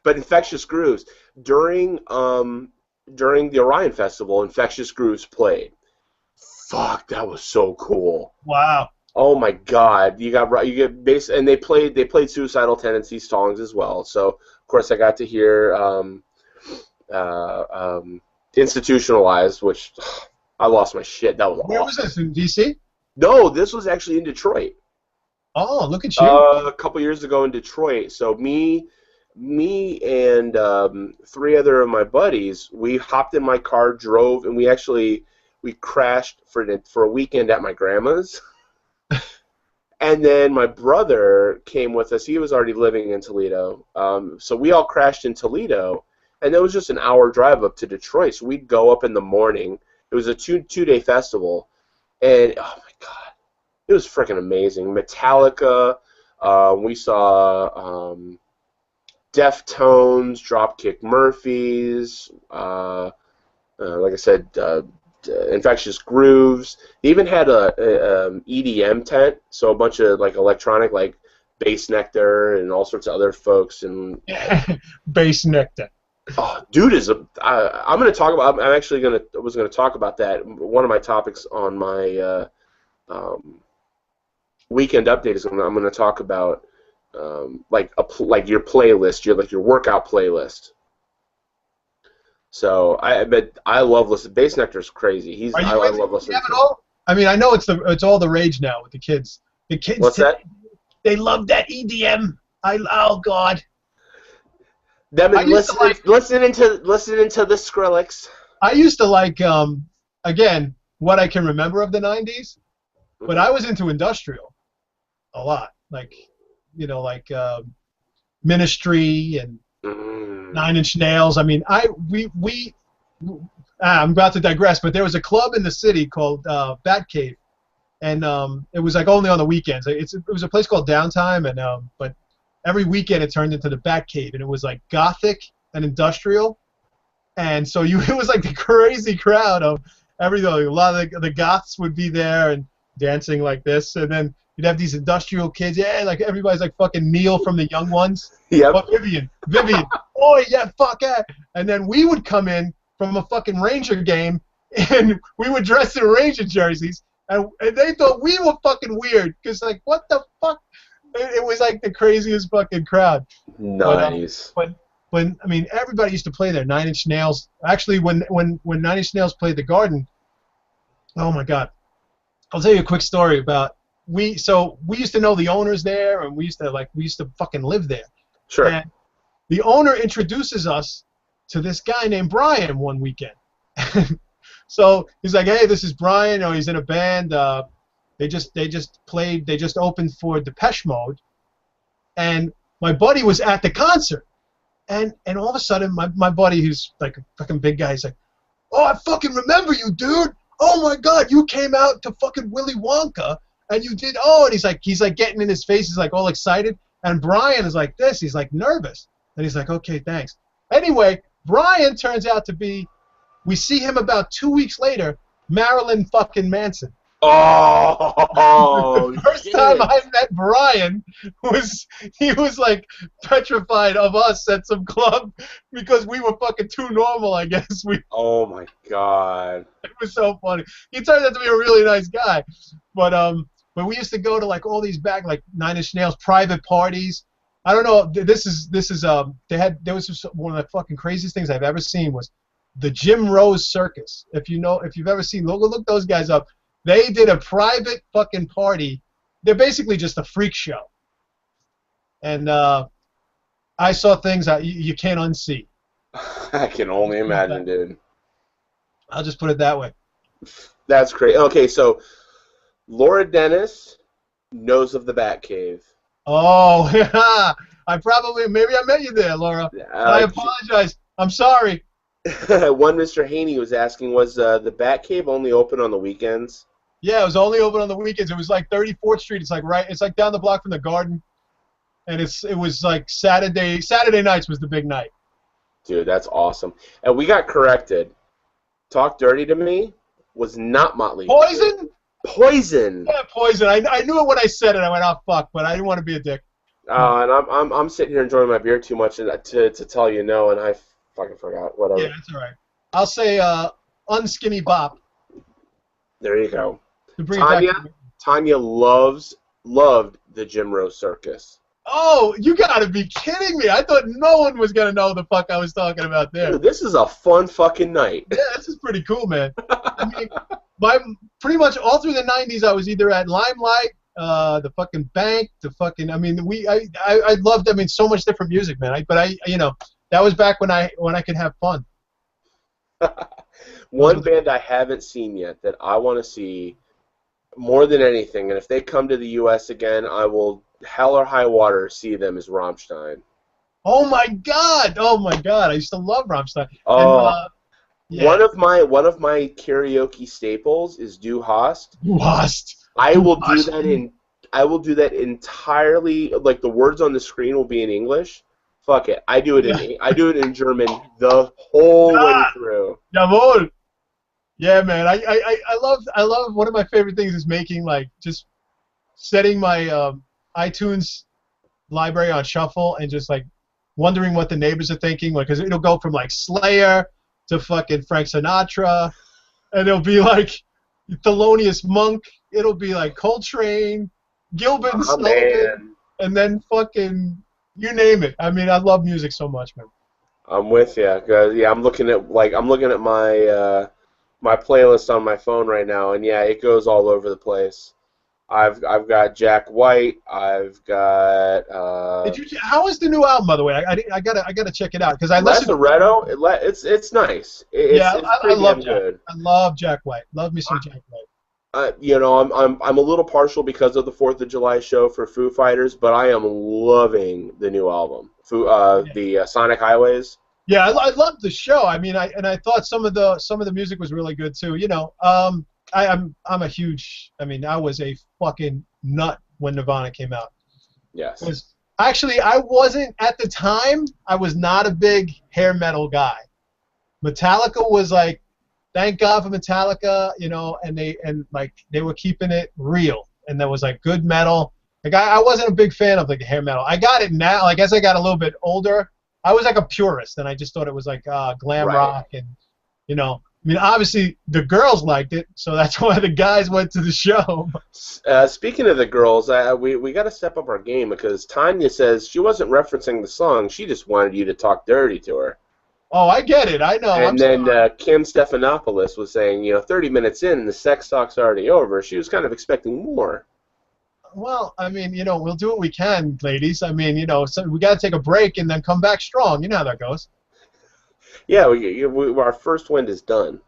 But Infectious Grooves during the Orion Festival, Infectious Grooves played. Fuck, that was so cool. Wow. Oh my God, you get bass, and they played Suicidal Tendencies songs as well. So of course I got to hear Institutionalized, which I lost my shit. That was Where awesome. was this, in DC? No, this was actually in Detroit. Oh, look at you. A couple years ago in Detroit. So me and three other of my buddies, we hopped in my car, drove, and we crashed for a weekend at my grandma's. And then my brother came with us. He was already living in Toledo. So we all crashed in Toledo, and it was just an hour drive up to Detroit. So we'd go up in the morning. It was a two-day festival, and oh my God, it was freaking amazing. Metallica. We saw Deftones, Dropkick Murphys. Like I said, Infectious Grooves. They even had a EDM tent, so a bunch of like electronic, like Bass Nectar and all sorts of other folks. And Base Nectar. oh, dude I'm going to talk about. I was going to talk about that. One of my topics on my weekend update is I'm going to talk about like your playlist, your workout playlist. So I love listening. Bass Nectar's crazy. I love listening to him. I mean, I know it's all the rage now with the kids. The kids. What's that? They love that EDM. Oh God. Them and listening to the Skrillex. I used to like again what I can remember of the '90s, but I was into industrial a lot, like Ministry and Nine Inch Nails. I mean, I'm about to digress, but there was a club in the city called Batcave, and it was like only on the weekends. It was a place called Downtime, and but every weekend it turned into the Batcave, and it was like gothic and industrial, and so it was like the crazy crowd of everything. Like, a lot of the goths would be there and dancing like this, and then you'd have these industrial kids. Yeah, like everybody's like fucking Neil from the Young Ones. Yep. Oh, Vivian. Oh yeah, fuck yeah. And then we would come in from a fucking Ranger game, and we would dress in Ranger jerseys, and they thought we were fucking weird, because like, what the fuck? It was like the craziest fucking crowd. Nice. But I mean, everybody used to play there. Nine Inch Nails. Actually, when Nine Inch Nails played the Garden, oh my God, I'll tell you a quick story about we used to know the owners there, and we used to fucking live there. Sure. And the owner introduces us to this guy named Brian one weekend. So he's like, "Hey, this is Brian. Oh, he's in a band. They just opened for Depeche Mode." And my buddy was at the concert, and all of a sudden, my buddy, who's like a fucking big guy, he's like, "Oh, I fucking remember you, dude. Oh my God, you came out to fucking Willy Wonka, and you did." Oh, and he's like getting in his face, he's like all excited, and Brian is like this, he's like nervous, and he's like, "Okay, thanks." Anyway, Brian turns out to be, we see him about 2 weeks later, Marilyn fucking Manson. Oh, the first time I met Brian he was like petrified of us at some club because we were fucking too normal, I guess. Oh my God. It was so funny. He turned out to be a really nice guy, but we used to go to like all these back like Nine Inch Nails private parties. I don't know. There was one of the fucking craziest things I've ever seen was the Jim Rose Circus. If you've ever seen, look those guys up. They did a private fucking party. They're basically just a freak show. And I saw things that you can't unsee. I can only imagine, dude. I'll just put it that way. That's great. Okay, so Laura Dennis knows of the Batcave. Oh, maybe I met you there, Laura. I apologize. I'm sorry. One Mr. Haney was asking, was the Batcave only open on the weekends? Yeah, it was only open on the weekends. It was like 34th Street. It's like down the block from the Garden, and it was like Saturday nights was the big night. Dude, that's awesome. And we got corrected. Talk Dirty to Me was not Motley Crue. Poison? Poison. Yeah, Poison. I knew it when I said it. I went, "Oh fuck," but I didn't want to be a dick. And I'm sitting here enjoying my beer too much to tell you no, and I fucking forgot. Whatever. Yeah, that's all right. I'll say Unskinny Bop. There you go. To bring it back to Tanya loved the Jim Rose Circus. Oh, you gotta be kidding me! I thought no one was gonna know the fuck I was talking about there. Dude, this is a fun fucking night. Yeah, this is pretty cool, man. I mean, pretty much all through the '90s, I was either at Limelight, the fucking Bank, I loved. I mean, so much different music, man. That was back when I could have fun. One band I haven't seen yet that I want to see more than anything, and if they come to the U.S. again, I will, hell or high water, see them, is Rammstein. Oh my God! I used to love Rammstein. Oh, and, yeah. One of my karaoke staples is Du hast. Du hast. I will do that entirely. Like the words on the screen will be in English. Fuck it. I do it in German the whole way through. Jawohl. Yeah, man. I love one of my favorite things is making like just setting my iTunes library on shuffle and just like wondering what the neighbors are thinking, like, because it'll go from like Slayer to fucking Frank Sinatra, and it'll be like Thelonious Monk. It'll be like Coltrane, Gilbert and Sullivan, and then fucking you name it. I mean, I love music so much, man. I'm with you. Yeah, I'm looking at my my playlist on my phone right now, and yeah, it goes all over the place. I've got Jack White. I've got. How is the new album, by the way? I gotta check it out because I listened. Lazaretto. It's nice. I love Jack. Good. I love Jack White. Love me some Jack White. I'm a little partial because of the 4th of July show for Foo Fighters, but I am loving the new album, the Sonic Highways. Yeah, I loved the show. I mean, I thought some of the music was really good too. I'm a huge. I mean, I was a fucking nut when Nirvana came out. Yes. Was actually I wasn't at the time. I was not a big hair metal guy. Metallica was like, thank God for Metallica, and they were keeping it real, and there was like good metal. Like I wasn't a big fan of like hair metal. I got it now. Like as I got a little bit older, I was like a purist, and I just thought it was like glam Right. rock, and I mean obviously the girls liked it, so that's why the guys went to the show. Speaking of the girls, we got to step up our game because Tanya says she wasn't referencing the song. She just wanted you to talk dirty to her. Oh, I get it. I know. I'm And then sorry. Kim Stephanopoulos was saying, 30 minutes in, and the sex talk's already over. She was kind of expecting more. Well, I mean, we'll do what we can, ladies. I mean, so we got to take a break and then come back strong. You know how that goes. Yeah, our first wind is done.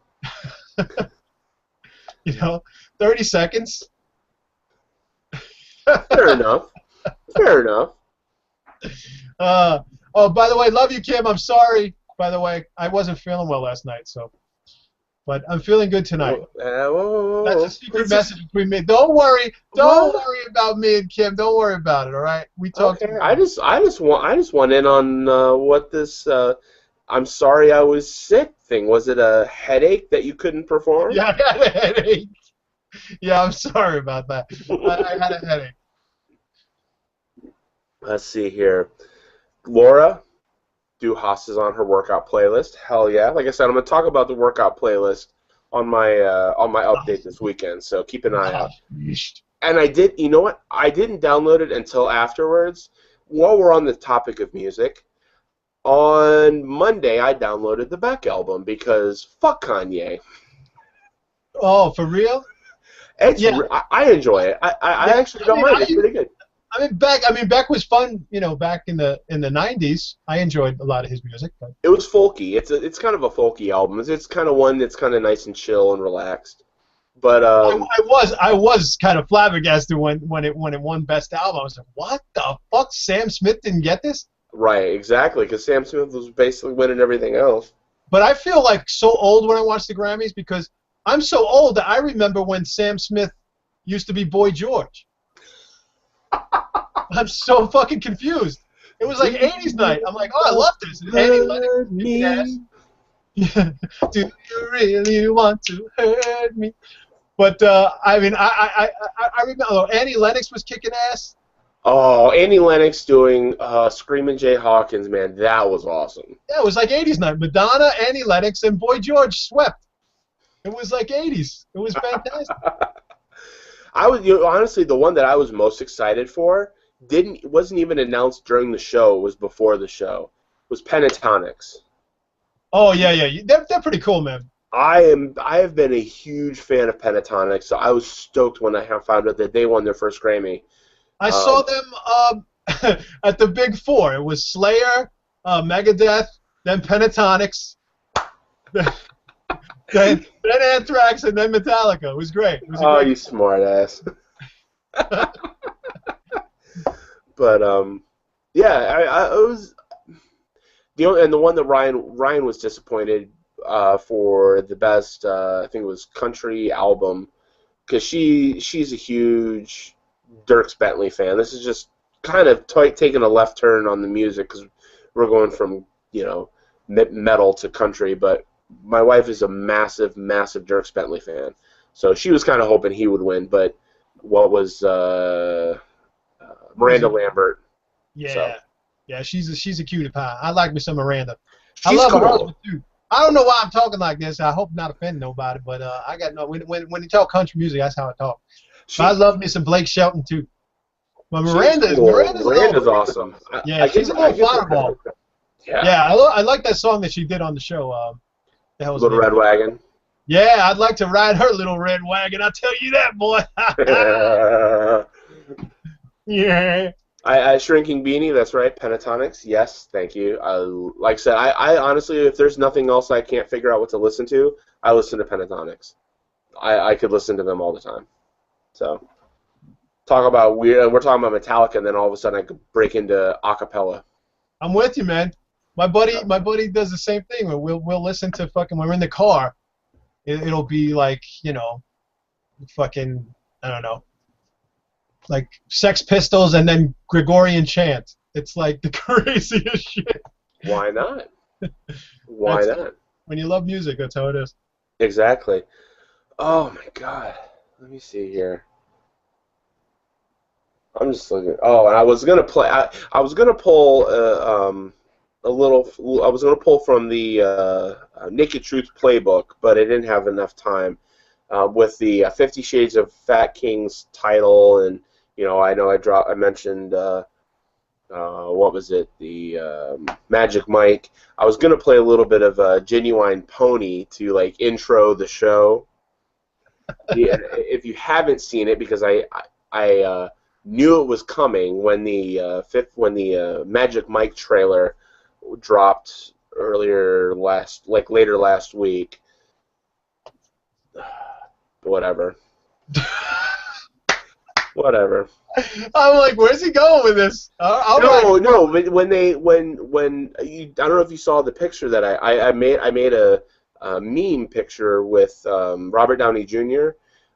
You know, 30 seconds. Fair enough. Fair enough. Oh, by the way, love you, Kim. I'm sorry. By the way, I wasn't feeling well last night, but I'm feeling good tonight. That's a secret message between me. Don't worry. Don't worry about me and Kim. Don't worry about it. All right. We talked. Okay. I just want in on what this I'm sorry I was sick thing. Was it a headache that you couldn't perform? Yeah, I had a headache. Yeah, I'm sorry about that. I had a headache. Let's see here. Laura Duhas is on her workout playlist. Hell yeah! Like I said, I'm gonna talk about the workout playlist on my update this weekend. So keep an eye out. And I did. You know what? I didn't download it until afterwards. While we're on the topic of music, on Monday I downloaded the Beck album because fuck Kanye. Oh, for real? It's Yeah. I enjoy it. I Yeah. actually don't mind. It's pretty good. Beck was fun. Back in the '90s, I enjoyed a lot of his music. But It was folky. It's kind of a folky album. It's kind of one that's kind of nice and chill and relaxed. But I was kind of flabbergasted when it won Best Album. I was like, what the fuck? Sam Smith didn't get this? right, exactly, because Sam Smith was basically winning everything else. But I feel like so old when I watch the Grammys because I'm so old that I remember when Sam Smith used to be Boy George. I'm so fucking confused. It was like '80s night. I'm like, oh, I love this. And Annie Lennox, yes. Do you really want to hurt me? But I mean, I remember Annie Lennox was kicking ass. Oh, Annie Lennox doing Screamin' Jay Hawkins, man, that was awesome. Yeah, it was like '80s night. Madonna, Annie Lennox, and Boy George swept. It was like '80s. It was fantastic. Honestly, the one that I was most excited for wasn't even announced during the show. It was before the show. It was Pentatonics. Oh yeah. They're pretty cool, man. I have been a huge fan of Pentatonics, so I was stoked when I found out that they won their first Grammy. I saw them at the Big Four. It was Slayer, Megadeth, then Pentatonics, then Anthrax, and then Metallica. It was great. It was a great. You smart ass. But yeah, I was the one that Ryan was disappointed for the best. I think it was country album because she's a huge Dierks Bentley fan. This is just kind of taking a left turn on the music because we're going from metal to country. But my wife is a massive Dierks Bentley fan, so she was kind of hoping he would win. But what was Miranda Lambert? Yeah, So. yeah, she's a cutie pie. I like me some Miranda. I She's love her cool. husband too. I don't know why I'm talking like this. I hope not offend nobody, but I got no. When you talk country music, that's how I talk. I love me some Blake Shelton too. But Miranda's awesome. Yeah, she's a little fireball. Yeah, I like that song that she did on the show. The hell's Little Red Wagon. Yeah, I'd like to ride her little red wagon. I'll tell you that, boy. Yeah. Shrinking Beanie, that's right. Pentatonics, yes, thank you. Like I said, I honestly, if there's nothing else I can't figure out what to listen to, I listen to Pentatonics. I could listen to them all the time. So, talk about we're talking about Metallica, and then all of a sudden I could break into a cappella. I'm with you, man. My buddy does the same thing. We'll listen to fucking when we're in the car. It'll be like, fucking, I don't know, like Sex Pistols and then Gregorian chant. It's like the craziest shit. Why not? Why That's not? when you love music. That's how it is. Exactly. Oh my God. Let me see here. I'm just looking. Oh, and I was gonna play. I was gonna pull a little. I was gonna pull from the Naked Truth playbook, but I didn't have enough time with the 50 Shades of Fat Kings title, and I know I mentioned what was it? The Magic Mike. I was gonna play a little bit of Genuine Pony to like intro the show. Yeah, if you haven't seen it, because I knew it was coming when the Magic Mike trailer dropped later last week. Whatever. Whatever. I'm like, where's he going with this? No. But when I don't know if you saw the picture that I made a meme picture with Robert Downey Jr.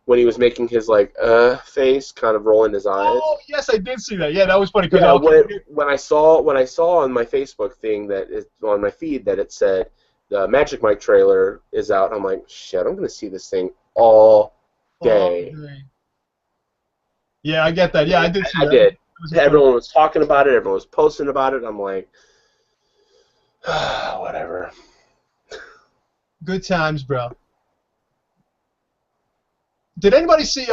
when he was making his face, kind of rolling his eyes. Oh yes, I did see that. Yeah, that was funny. Yeah, when I saw on my Facebook thing on my feed that it said the Magic Mike trailer is out, I'm like, shit, I'm gonna see this thing all day. Yeah, I get that. Yeah, I did see that. I did. Everyone was talking about it. Everyone was posting about it. I'm like, whatever. Good times, bro. Did anybody see?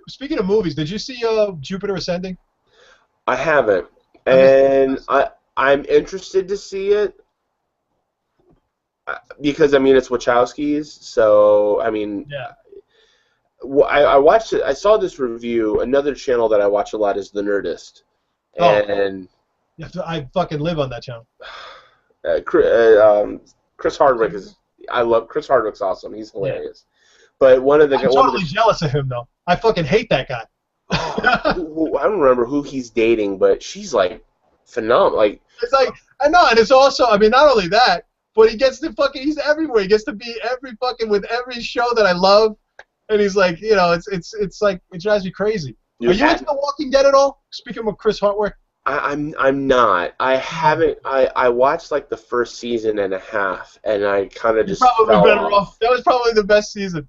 Speaking of movies, did you see Jupiter Ascending? I haven't, and I'm interested to see it because it's Wachowski's. So Yeah. I watched it. I saw this review. Another channel that I watch a lot is The Nerdist, and I fucking live on that channel. Chris Hardwick is. I love Chris Hardwick's awesome. He's hilarious. Yeah. But I'm totally jealous of him though. I fucking hate that guy. I don't remember who he's dating, but she's like phenomenal. It's like I know, and it's also not only that, but he gets to he's everywhere. He gets to be with every show that I love. And he's like, it's like it drives me crazy. Are you into The Walking Dead at all? Speaking of Chris Hardwick. I'm not. I haven't. I watched like the first season and a half, and I kind of just probably fell better off. That was probably the best season.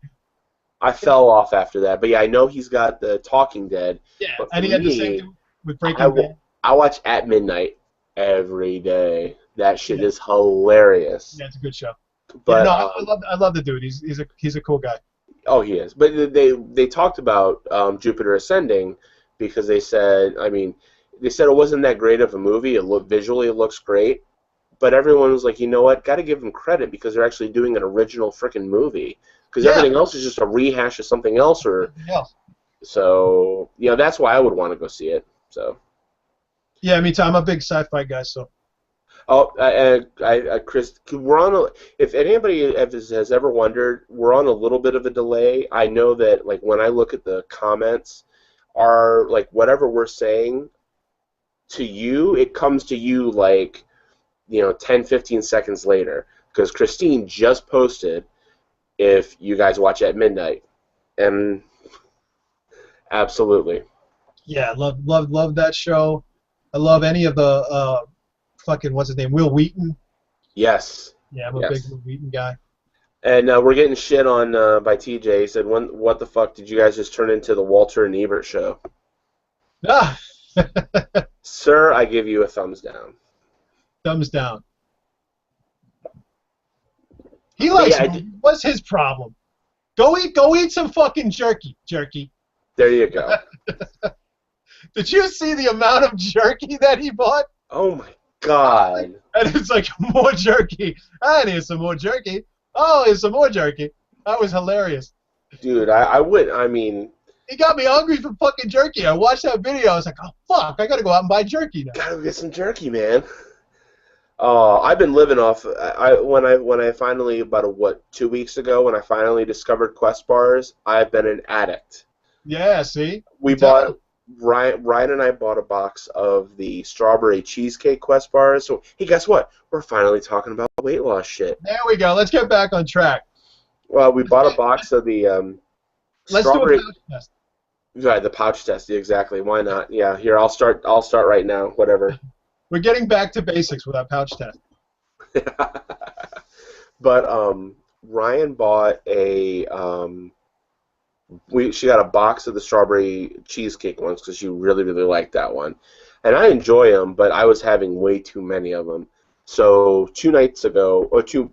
I fell off after that, but yeah, I know he's got the Talking Dead. Yeah, and he had the same thing with Breaking Bad. I watch At Midnight every day. That shit is hilarious. Yeah, it's a good show. But I love the dude. He's a cool guy. Oh, he is. But they talked about Jupiter Ascending because they said it wasn't that great of a movie. Visually it looks great, but everyone was like, you know what? Got to give them credit because they're actually doing an original freaking movie. Because everything else is just a rehash of something else, So that's why I would want to go see it. So. Yeah, me too. I'm a big sci-fi guy, so. Oh, Chris, we're on if anybody has ever wondered, we're on a little bit of a delay. I know that when I look at the comments, whatever we're saying to you, it comes to you 10, 15 seconds later. Because Christine just posted if you guys watch At Midnight, and absolutely. Yeah, love that show. I love any of the fucking what's his name, Will Wheaton. Yes. Yeah, I'm a big Will Wheaton guy. And we're getting shit on by TJ. He said, "What the fuck did you guys just turn into the Walter and Ebert show?" Ah. Sir, I give you a thumbs down. Thumbs down. He likes. What's his problem? Go eat some fucking jerky. There you go. Did you see the amount of jerky that he bought? Oh my God. And it's like, more jerky. I need some more jerky. Oh, here's some more jerky. That was hilarious. Dude, I would. He got me hungry for fucking jerky. I watched that video. I was like, oh fuck, I gotta go out and buy jerky now. Gotta get some jerky, man. I've been living off. When I finally about 2 weeks ago when I finally discovered Quest bars, I've been an addict. Yeah, see. We bought Ryan and I bought a box of the strawberry cheesecake Quest bars. So, hey, guess what? We're finally talking about weight loss shit. There we go. Let's get back on track. Well, we bought a box of the Let's do a strawberry. pouch test. Yeah, the pouch test. Exactly. Why not? Yeah. Here, I'll start. I'll start right now. Whatever. We're getting back to basics with our pouch test. But Ryan bought a she got a box of the strawberry cheesecake ones because she really really liked that one, and I enjoy them, but I was having way too many of them. So 2 nights ago, or two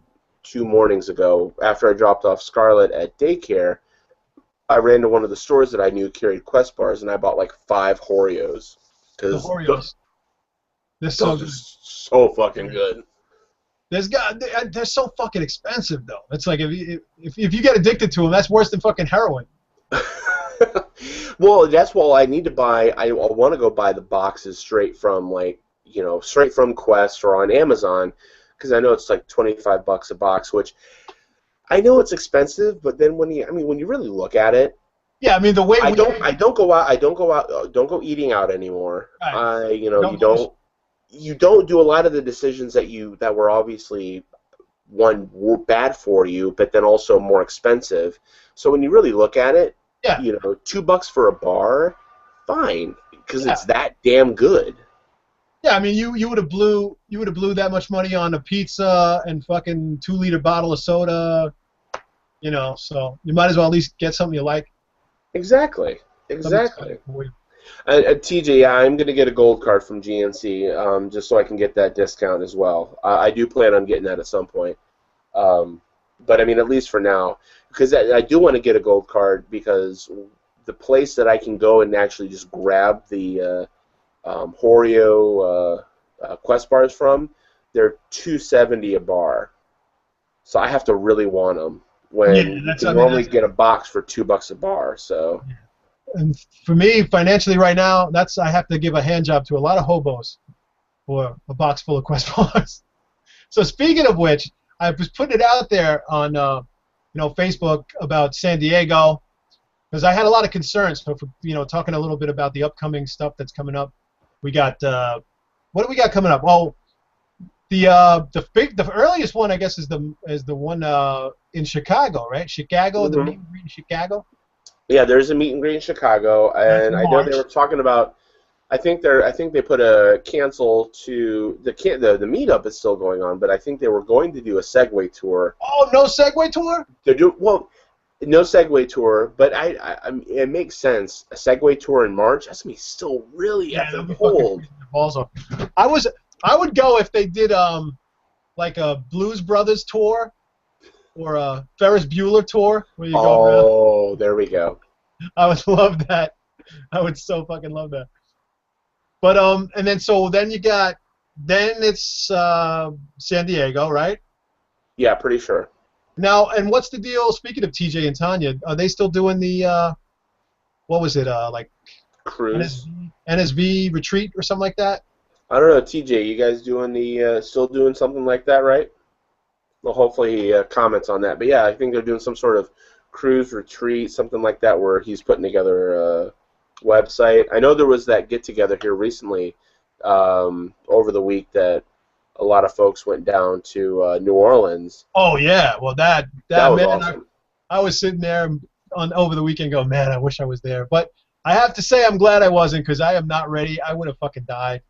mornings ago, after I dropped off Scarlett at daycare, I ran to one of the stores that I knew carried Quest bars, and I bought like 5 Oreos The because Oreos. They're so those are good. so fucking good. They're so fucking expensive though. It's like if you get addicted to them, that's worse than fucking heroin. Well, that's why I need to buy. I want to go buy the boxes straight from straight from Quest or on Amazon, because I know it's like $25 a box, which I know it's expensive, but then when you really look at it, Yeah, I mean the way I don't go out. I don't go out. Don't go eating out anymore. Right. You don't do a lot of the decisions that were obviously were bad for you, but then also more expensive. So when you really look at it, Yeah. $2 for a bar, fine, because Yeah. it's that damn good. Yeah, I mean you would have blew that much money on a pizza and fucking 2-liter bottle of soda, so you might as well at least get something you like. Exactly. Something Exactly. exciting for you. TJ, yeah, I'm going to get a gold card from GNC, just so I can get that discount as well. I do plan on getting that at some point. But I mean, at least for now, because I do want to get a gold card, because the place that I can go and actually just grab the Oreo Quest bars from, they're $2.70 a bar. So I have to really want them, Yeah, when you can normally get a box for $2 a bar. So. and for me financially right now, I have to give a hand job to a lot of hobos for a box full of Quest bars. So speaking of which, I was putting it out there on Facebook about San Diego, because I had a lot of concerns. So talking a little bit about the upcoming stuff that's coming up, we got what do we got coming up? Well, the earliest one I guess is the one in Chicago, right? Chicago, the meet and greet in Chicago. Yeah, there's a meet and greet in Chicago, and I know they were talking about. I think they put a cancel to the meetup is still going on, but I think they were going to do a Segway tour. Oh, no Segway tour? They're doing no Segway tour, but it makes sense. A Segway tour in March, that's gonna be still really effing cold. Balls off. I would go if they did like a Blues Brothers tour or a Ferris Bueller tour where you go around. Oh, there we go. I would love that. I would so fucking love that. But and then it's San Diego, right? Yeah, pretty sure. Now, and what's the deal? Speaking of TJ and Tanya, are they still doing the what was it like cruise NSV retreat or something like that? I don't know, TJ. You guys doing still doing something like that, right? Well, hopefully he comments on that. But yeah, I think they're doing some sort of cruise retreat, something like that, where he's putting together a website. I know there was that get together here recently over the week that a lot of folks went down to New Orleans. Oh yeah, well that was man, awesome. I was sitting there over the weekend going, man, I wish I was there. But I have to say I'm glad I wasn't, because I am not ready. I would have fucking died.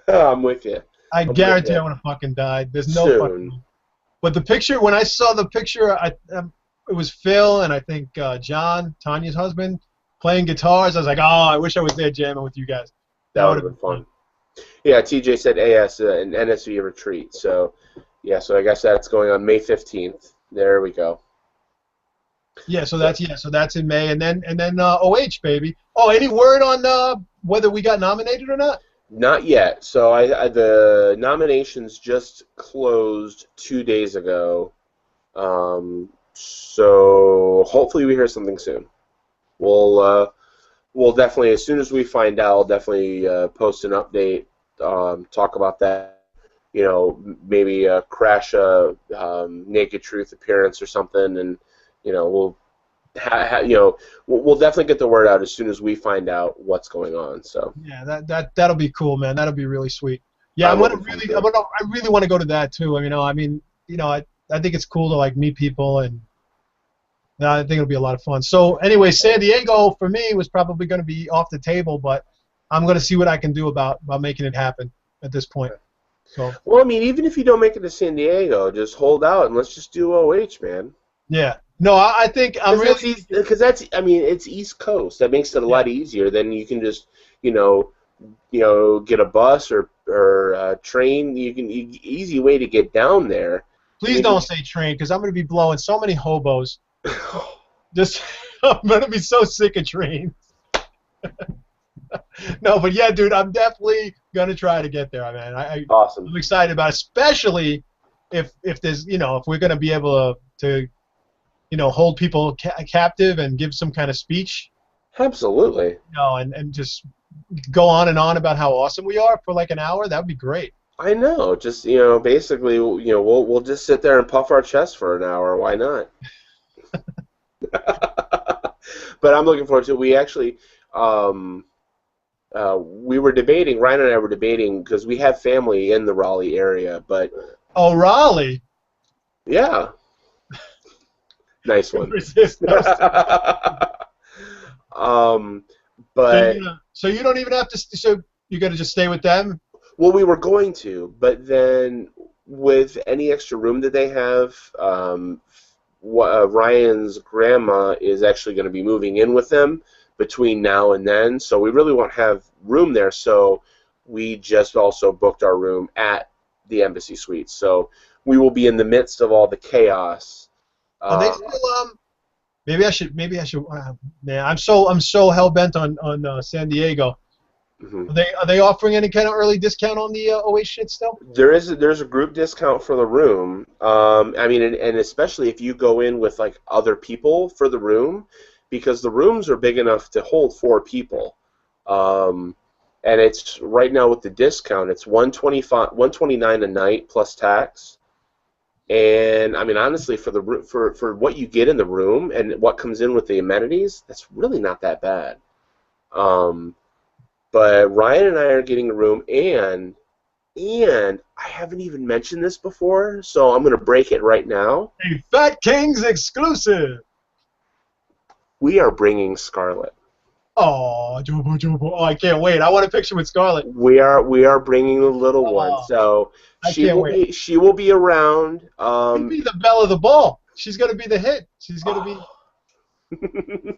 I'm with you. I guarantee I would have fucking died. There's no Soon. fucking. But the picture, when I saw the picture, it was Phil and I think John, Tanya's husband, playing guitars. I was like, oh, I wish I was there jamming with you guys. That would have been fun. Yeah, TJ said AS, an NSV retreat. So, yeah, so I guess that's going on May 15th. There we go. Yeah, so that's in May, and then OH, baby. Oh, any word on whether we got nominated or not? Not yet. So the nominations just closed 2 days ago. So hopefully we hear something soon. We'll definitely, as soon as we find out, I'll definitely post an update, talk about that. Maybe crash a Naked Truth appearance or something, and we'll we'll definitely get the word out as soon as we find out what's going on. So Yeah, that'll be cool, man. That'll be really sweet. Yeah, I'm looking forward to it. I really want to go to that too. I think it's cool to like meet people, and I think it'll be a lot of fun. So anyway, San Diego for me was probably going to be off the table, but I'm going to see what I can do about making it happen at this point. So Well, I mean, even if you don't make it to San Diego, just hold out and let's just do OH, man. yeah, no, I think I'm really Because that's I mean, it's East Coast. That makes it a yeah. lot easier. Then you can just get a bus or train. You can easy way to get down there. I Please mean, don't say train because I'm going to be blowing so many hobos. Just I'm going to be so sick of trains. No, but yeah, dude, I'm definitely gonna try to get there, man. awesome. I'm excited about it, especially if there's if we're gonna be able to hold people captive and give some kind of speech, Absolutely. and just go on and on about how awesome we are for like an hour. That would be great. I know. Just basically, we'll just sit there and puff our chest for an hour. Why not? But I'm looking forward to it. We actually, we were debating. Ryan and I were debating because we have family in the Raleigh area. But Oh, Raleigh. yeah, nice one. Resist those. But So you don't even have to. So you got to just stay with them. well, we were going to, but then with any extra room that they have, Ryan's grandma is actually going to be moving in with them between now and then, so we really won't have room there. So we just also booked our room at the Embassy Suites. So we will be in the midst of all the chaos. Are they still Maybe I should. Man, I'm so hell bent on San Diego. Mhm. Are they offering any kind of early discount on the OA shit still? There's a group discount for the room. I mean, and especially if you go in with like other people for the room, because the rooms are big enough to hold 4 people. And it's right now with the discount, it's $129 a night plus tax. And I mean, honestly, for what you get in the room and what comes in with the amenities, that's really not that bad. But Ryan and I are getting a room, and I haven't even mentioned this before, so I'm going to break it right now. A Fat Kings exclusive. We are bringing Scarlett. Oh, Jobo. Oh, I can't wait. I want a picture with Scarlett. We are bringing the little one, so I can't wait. she will be around. She'll be the belle of the ball. She's gonna be the hit. She's gonna be.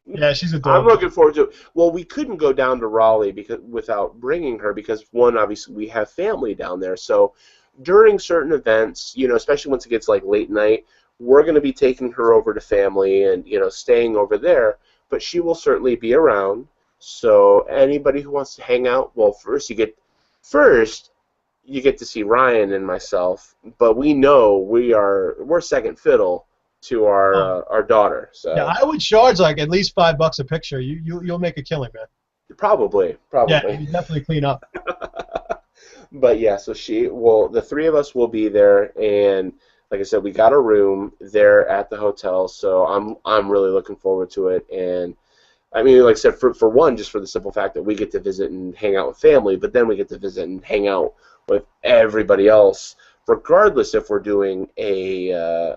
Yeah, she's adorable. I'm looking forward to it. Well, we couldn't go down to Raleigh without bringing her because, one, obviously we have family down there. So during certain events, especially once it gets like late night, we're going to be taking her over to family and, staying over there. But she will certainly be around. So anybody who wants to hang out, well, first you get to see Ryan and myself. But we know we're second fiddle to our daughter. So yeah, I would charge like at least $5 a picture. You'll make a killing, man. Probably. Yeah, you definitely clean up. But yeah, so the 3 of us will be there, and like I said, we got a room there at the hotel, so I'm really looking forward to it. And I mean, like I said, for one, just for the simple fact that we get to visit and hang out with family, but then we get to visit and hang out with everybody else, regardless if we're doing a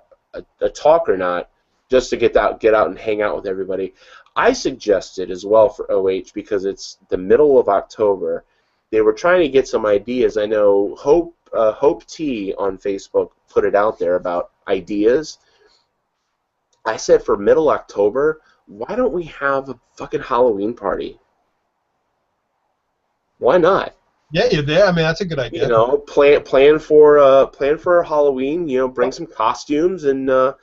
talk or not, just to get out and hang out with everybody. I suggested as well for OH because it's the middle of October. They were trying to get some ideas. I know Hope T on Facebook put it out there about ideas. I said for middle October, why don't we have a fucking Halloween party? Why not? Yeah, you're there. I mean, that's a good idea. Plan for Halloween. Bring some costumes, and I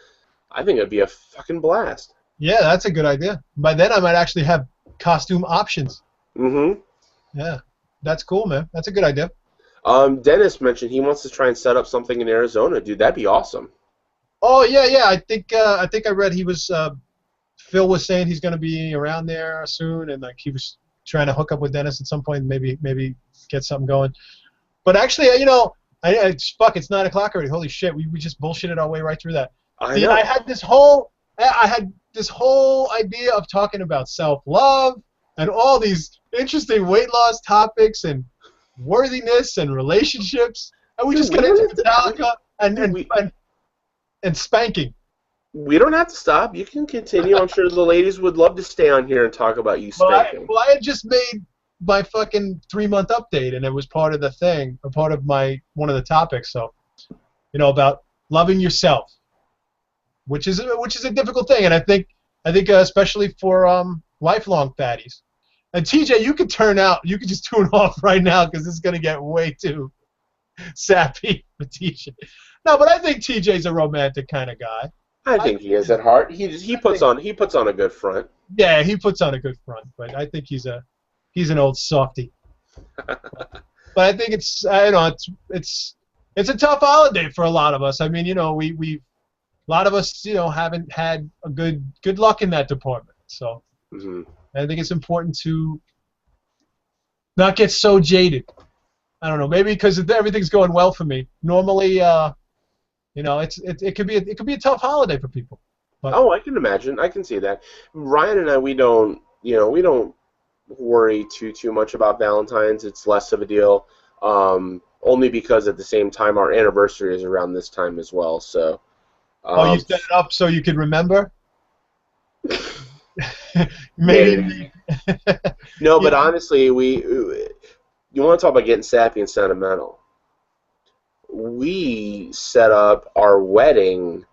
think it'd be a fucking blast. Yeah, that's a good idea. By then, I might actually have costume options. Mm-hmm. Yeah, that's cool, man. That's a good idea. Dennis mentioned he wants to try and set up something in Arizona, dude. That'd be awesome. Oh yeah. I think I read he was Phil was saying he's going to be around there soon, and like he was trying to hook up with Dennis at some point, and maybe get something going. But actually, it's 9 o'clock already. Holy shit, we just bullshitted our way right through that. I know. I had this whole idea of talking about self-love and all these interesting weight loss topics and worthiness and relationships, and we Dude, just we got don't into have to. Metallica and Dude, and and, and spanking. we don't have to stop. You can continue. I'm sure the ladies would love to stay on here and talk about you Well, spanking. I had just made my fucking 3-month update, and it was part of the thing, a part of my one of the topics. So, about loving yourself, which is a difficult thing, and I think especially for lifelong fatties. And TJ, you could just tune off right now because this is gonna get way too sappy for TJ. No, but I think TJ's a romantic kind of guy. I I think think he is at heart. He puts on a good front. Yeah, he puts on a good front, but I think he's an old softy. But I think it's it's a tough holiday for a lot of us. I mean, we a lot of us haven't had a good luck in that department. So Hmm. I think it's important to not get so jaded. I don't know, maybe because everything's going well for me. Normally, it could be a tough holiday for people. But Oh, I can imagine. I can see that. Ryan and I, we don't worry too much about Valentine's. It's less of a deal. Only because at the same time our anniversary is around this time as well. So, you um, set it up so you could remember. maybe. Maybe. No, you but know, honestly, you want to talk about getting sappy and sentimental. We set up our wedding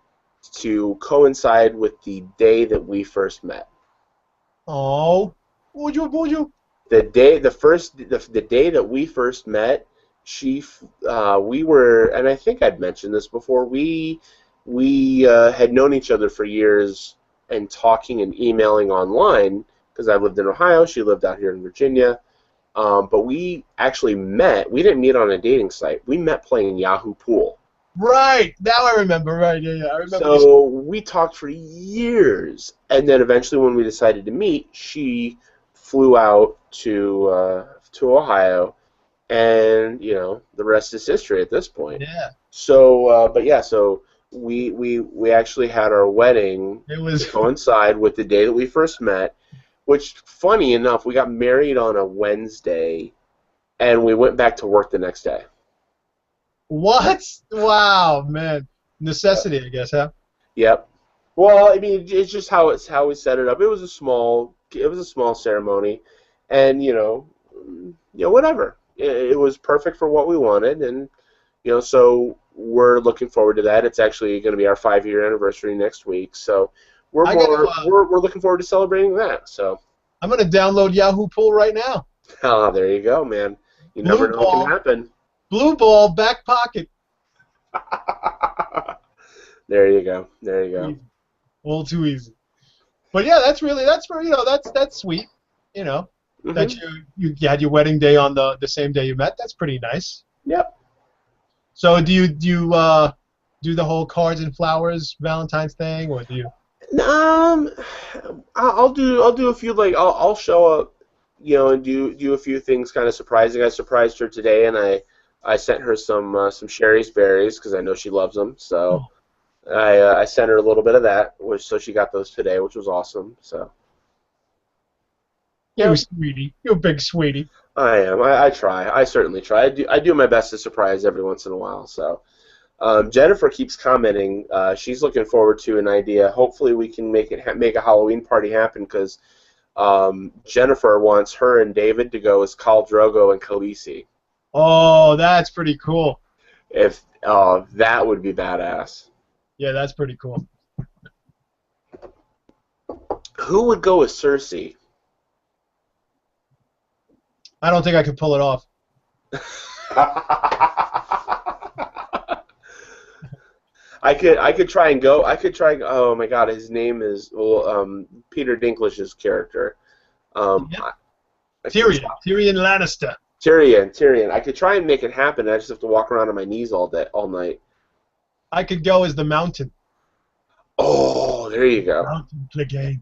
to coincide with the day that we first met. oh, would you? The day that we first met, we were, and I think I'd mentioned this before. We had known each other for years and talking and emailing online because I lived in Ohio, she lived out here in Virginia. But we actually met. We didn't meet on a dating site. We met playing Yahoo Pool. Right. Now I remember. Right. Yeah. Yeah. I remember. So we talked for years, and then eventually, when we decided to meet, she flew out to Ohio, and the rest is history at this point. Yeah. So, but yeah, so we actually had our wedding It to was coincide with the day that we first met. Which, funny enough, we got married on a Wednesday, and we went back to work the next day. what? Wow, man. Necessity, I guess, huh? Yep. Well, I mean, it's just how we set it up. It was a small ceremony, and whatever. It was perfect for what we wanted, and so we're looking forward to that. It's actually going to be our 5-year anniversary next week, so we're I gotta. more we're looking forward to celebrating that. So, I'm gonna download Yahoo Pool right now. there you go, man. You never Blue know what can ball, happen. blue ball, back pocket. There you go. There you go. Easy. All too easy. But yeah, that's where that's sweet. That Hmm. you had your wedding day on the same day you met. That's pretty nice. Yep. So do you do the whole cards and flowers Valentine's thing, or do you? Um, I'll do a few, like I'll show up, and do a few things kind of surprising. I surprised her today, and I sent her some Sherry's berries because I know she loves them. So Oh, I sent her a little bit of that, so she got those today, which was awesome. So you yeah, sweetie, you big sweetie. I am. I try. I certainly try. I do my best to surprise every once in a while. So. Jennifer keeps commenting. She's looking forward to an idea. Hopefully, we can make a Halloween party happen because Jennifer wants her and David to go as Khal Drogo and Khaleesi. Oh, that's pretty cool. If that would be badass. Yeah, that's pretty cool. Who would go as Cersei? I don't think I could pull it off. I could try and go. I could try. Oh my God, his name is Peter Dinklage's character. Yeah. I Tyrion Lannister. Tyrion. I could try and make it happen. I just have to walk around on my knees all night. I could go as the Mountain. Oh, there you go. Mountain Clegane.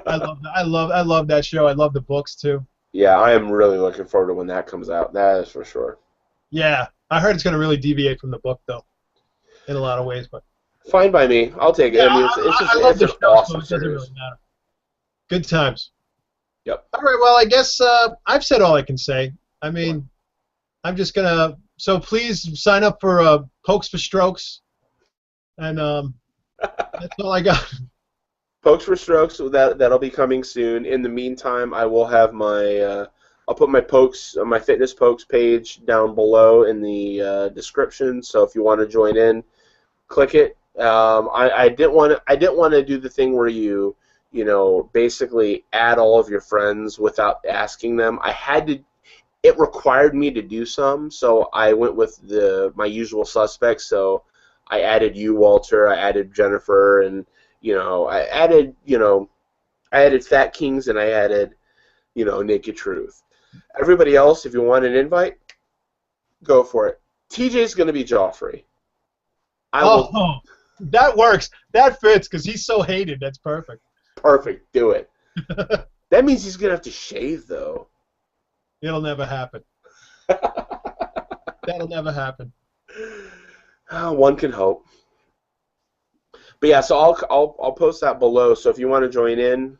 I love that show. I love the books too. Yeah, I am really looking forward to when that comes out. That is for sure. Yeah, I heard it's going to really deviate from the book though, in a lot of ways. But Fine by me. I'll take it. Yeah, I mean, it's just I love it's the an show, so awesome it doesn't series. really matter. Good times. Yep. All right, well, I guess I've said all I can say. I mean, I'm just gonna. So please sign up for Pokes for Strokes, and that's all I got. Pokes for Strokes, that'll be coming soon. In the meantime, I will have my I'll put my pokes my fitness pokes page down below in the description. So if you want to join in, click it. I didn't want to do the thing where you know basically add all of your friends without asking them. I had to. It required me to do some, so I went with my usual suspects. So I added you, Walter. I added Jennifer, and I added Fat Kings, and I added Naked Truth. Everybody else, if you want an invite, go for it. TJ's going to be Joffrey. I will. Oh, that works. That fits because he's so hated. That's perfect. Perfect. Do it. That means he's going to have to shave, though. It'll never happen. That'll never happen. One can hope. But yeah, so I'll post that below. So if you want to join in,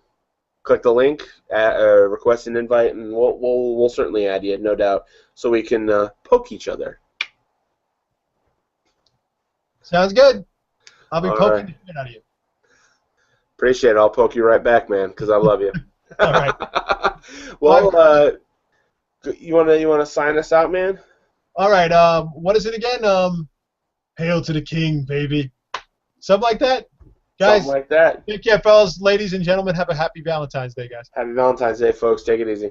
click the link, request an invite, and we'll certainly add you, no doubt, so we can poke each other. Sounds good. I'll be All poking right. the shit out of you. Appreciate it. I'll poke you right back, man, because I love you. All right. Well, Bye. you wanna sign us out, man? All right. What is it again? Hail to the king, baby. Something like that. Something Guys, like that. take care, fellas, ladies, and gentlemen. Have a happy Valentine's Day, guys. Happy Valentine's Day, folks. Take it easy.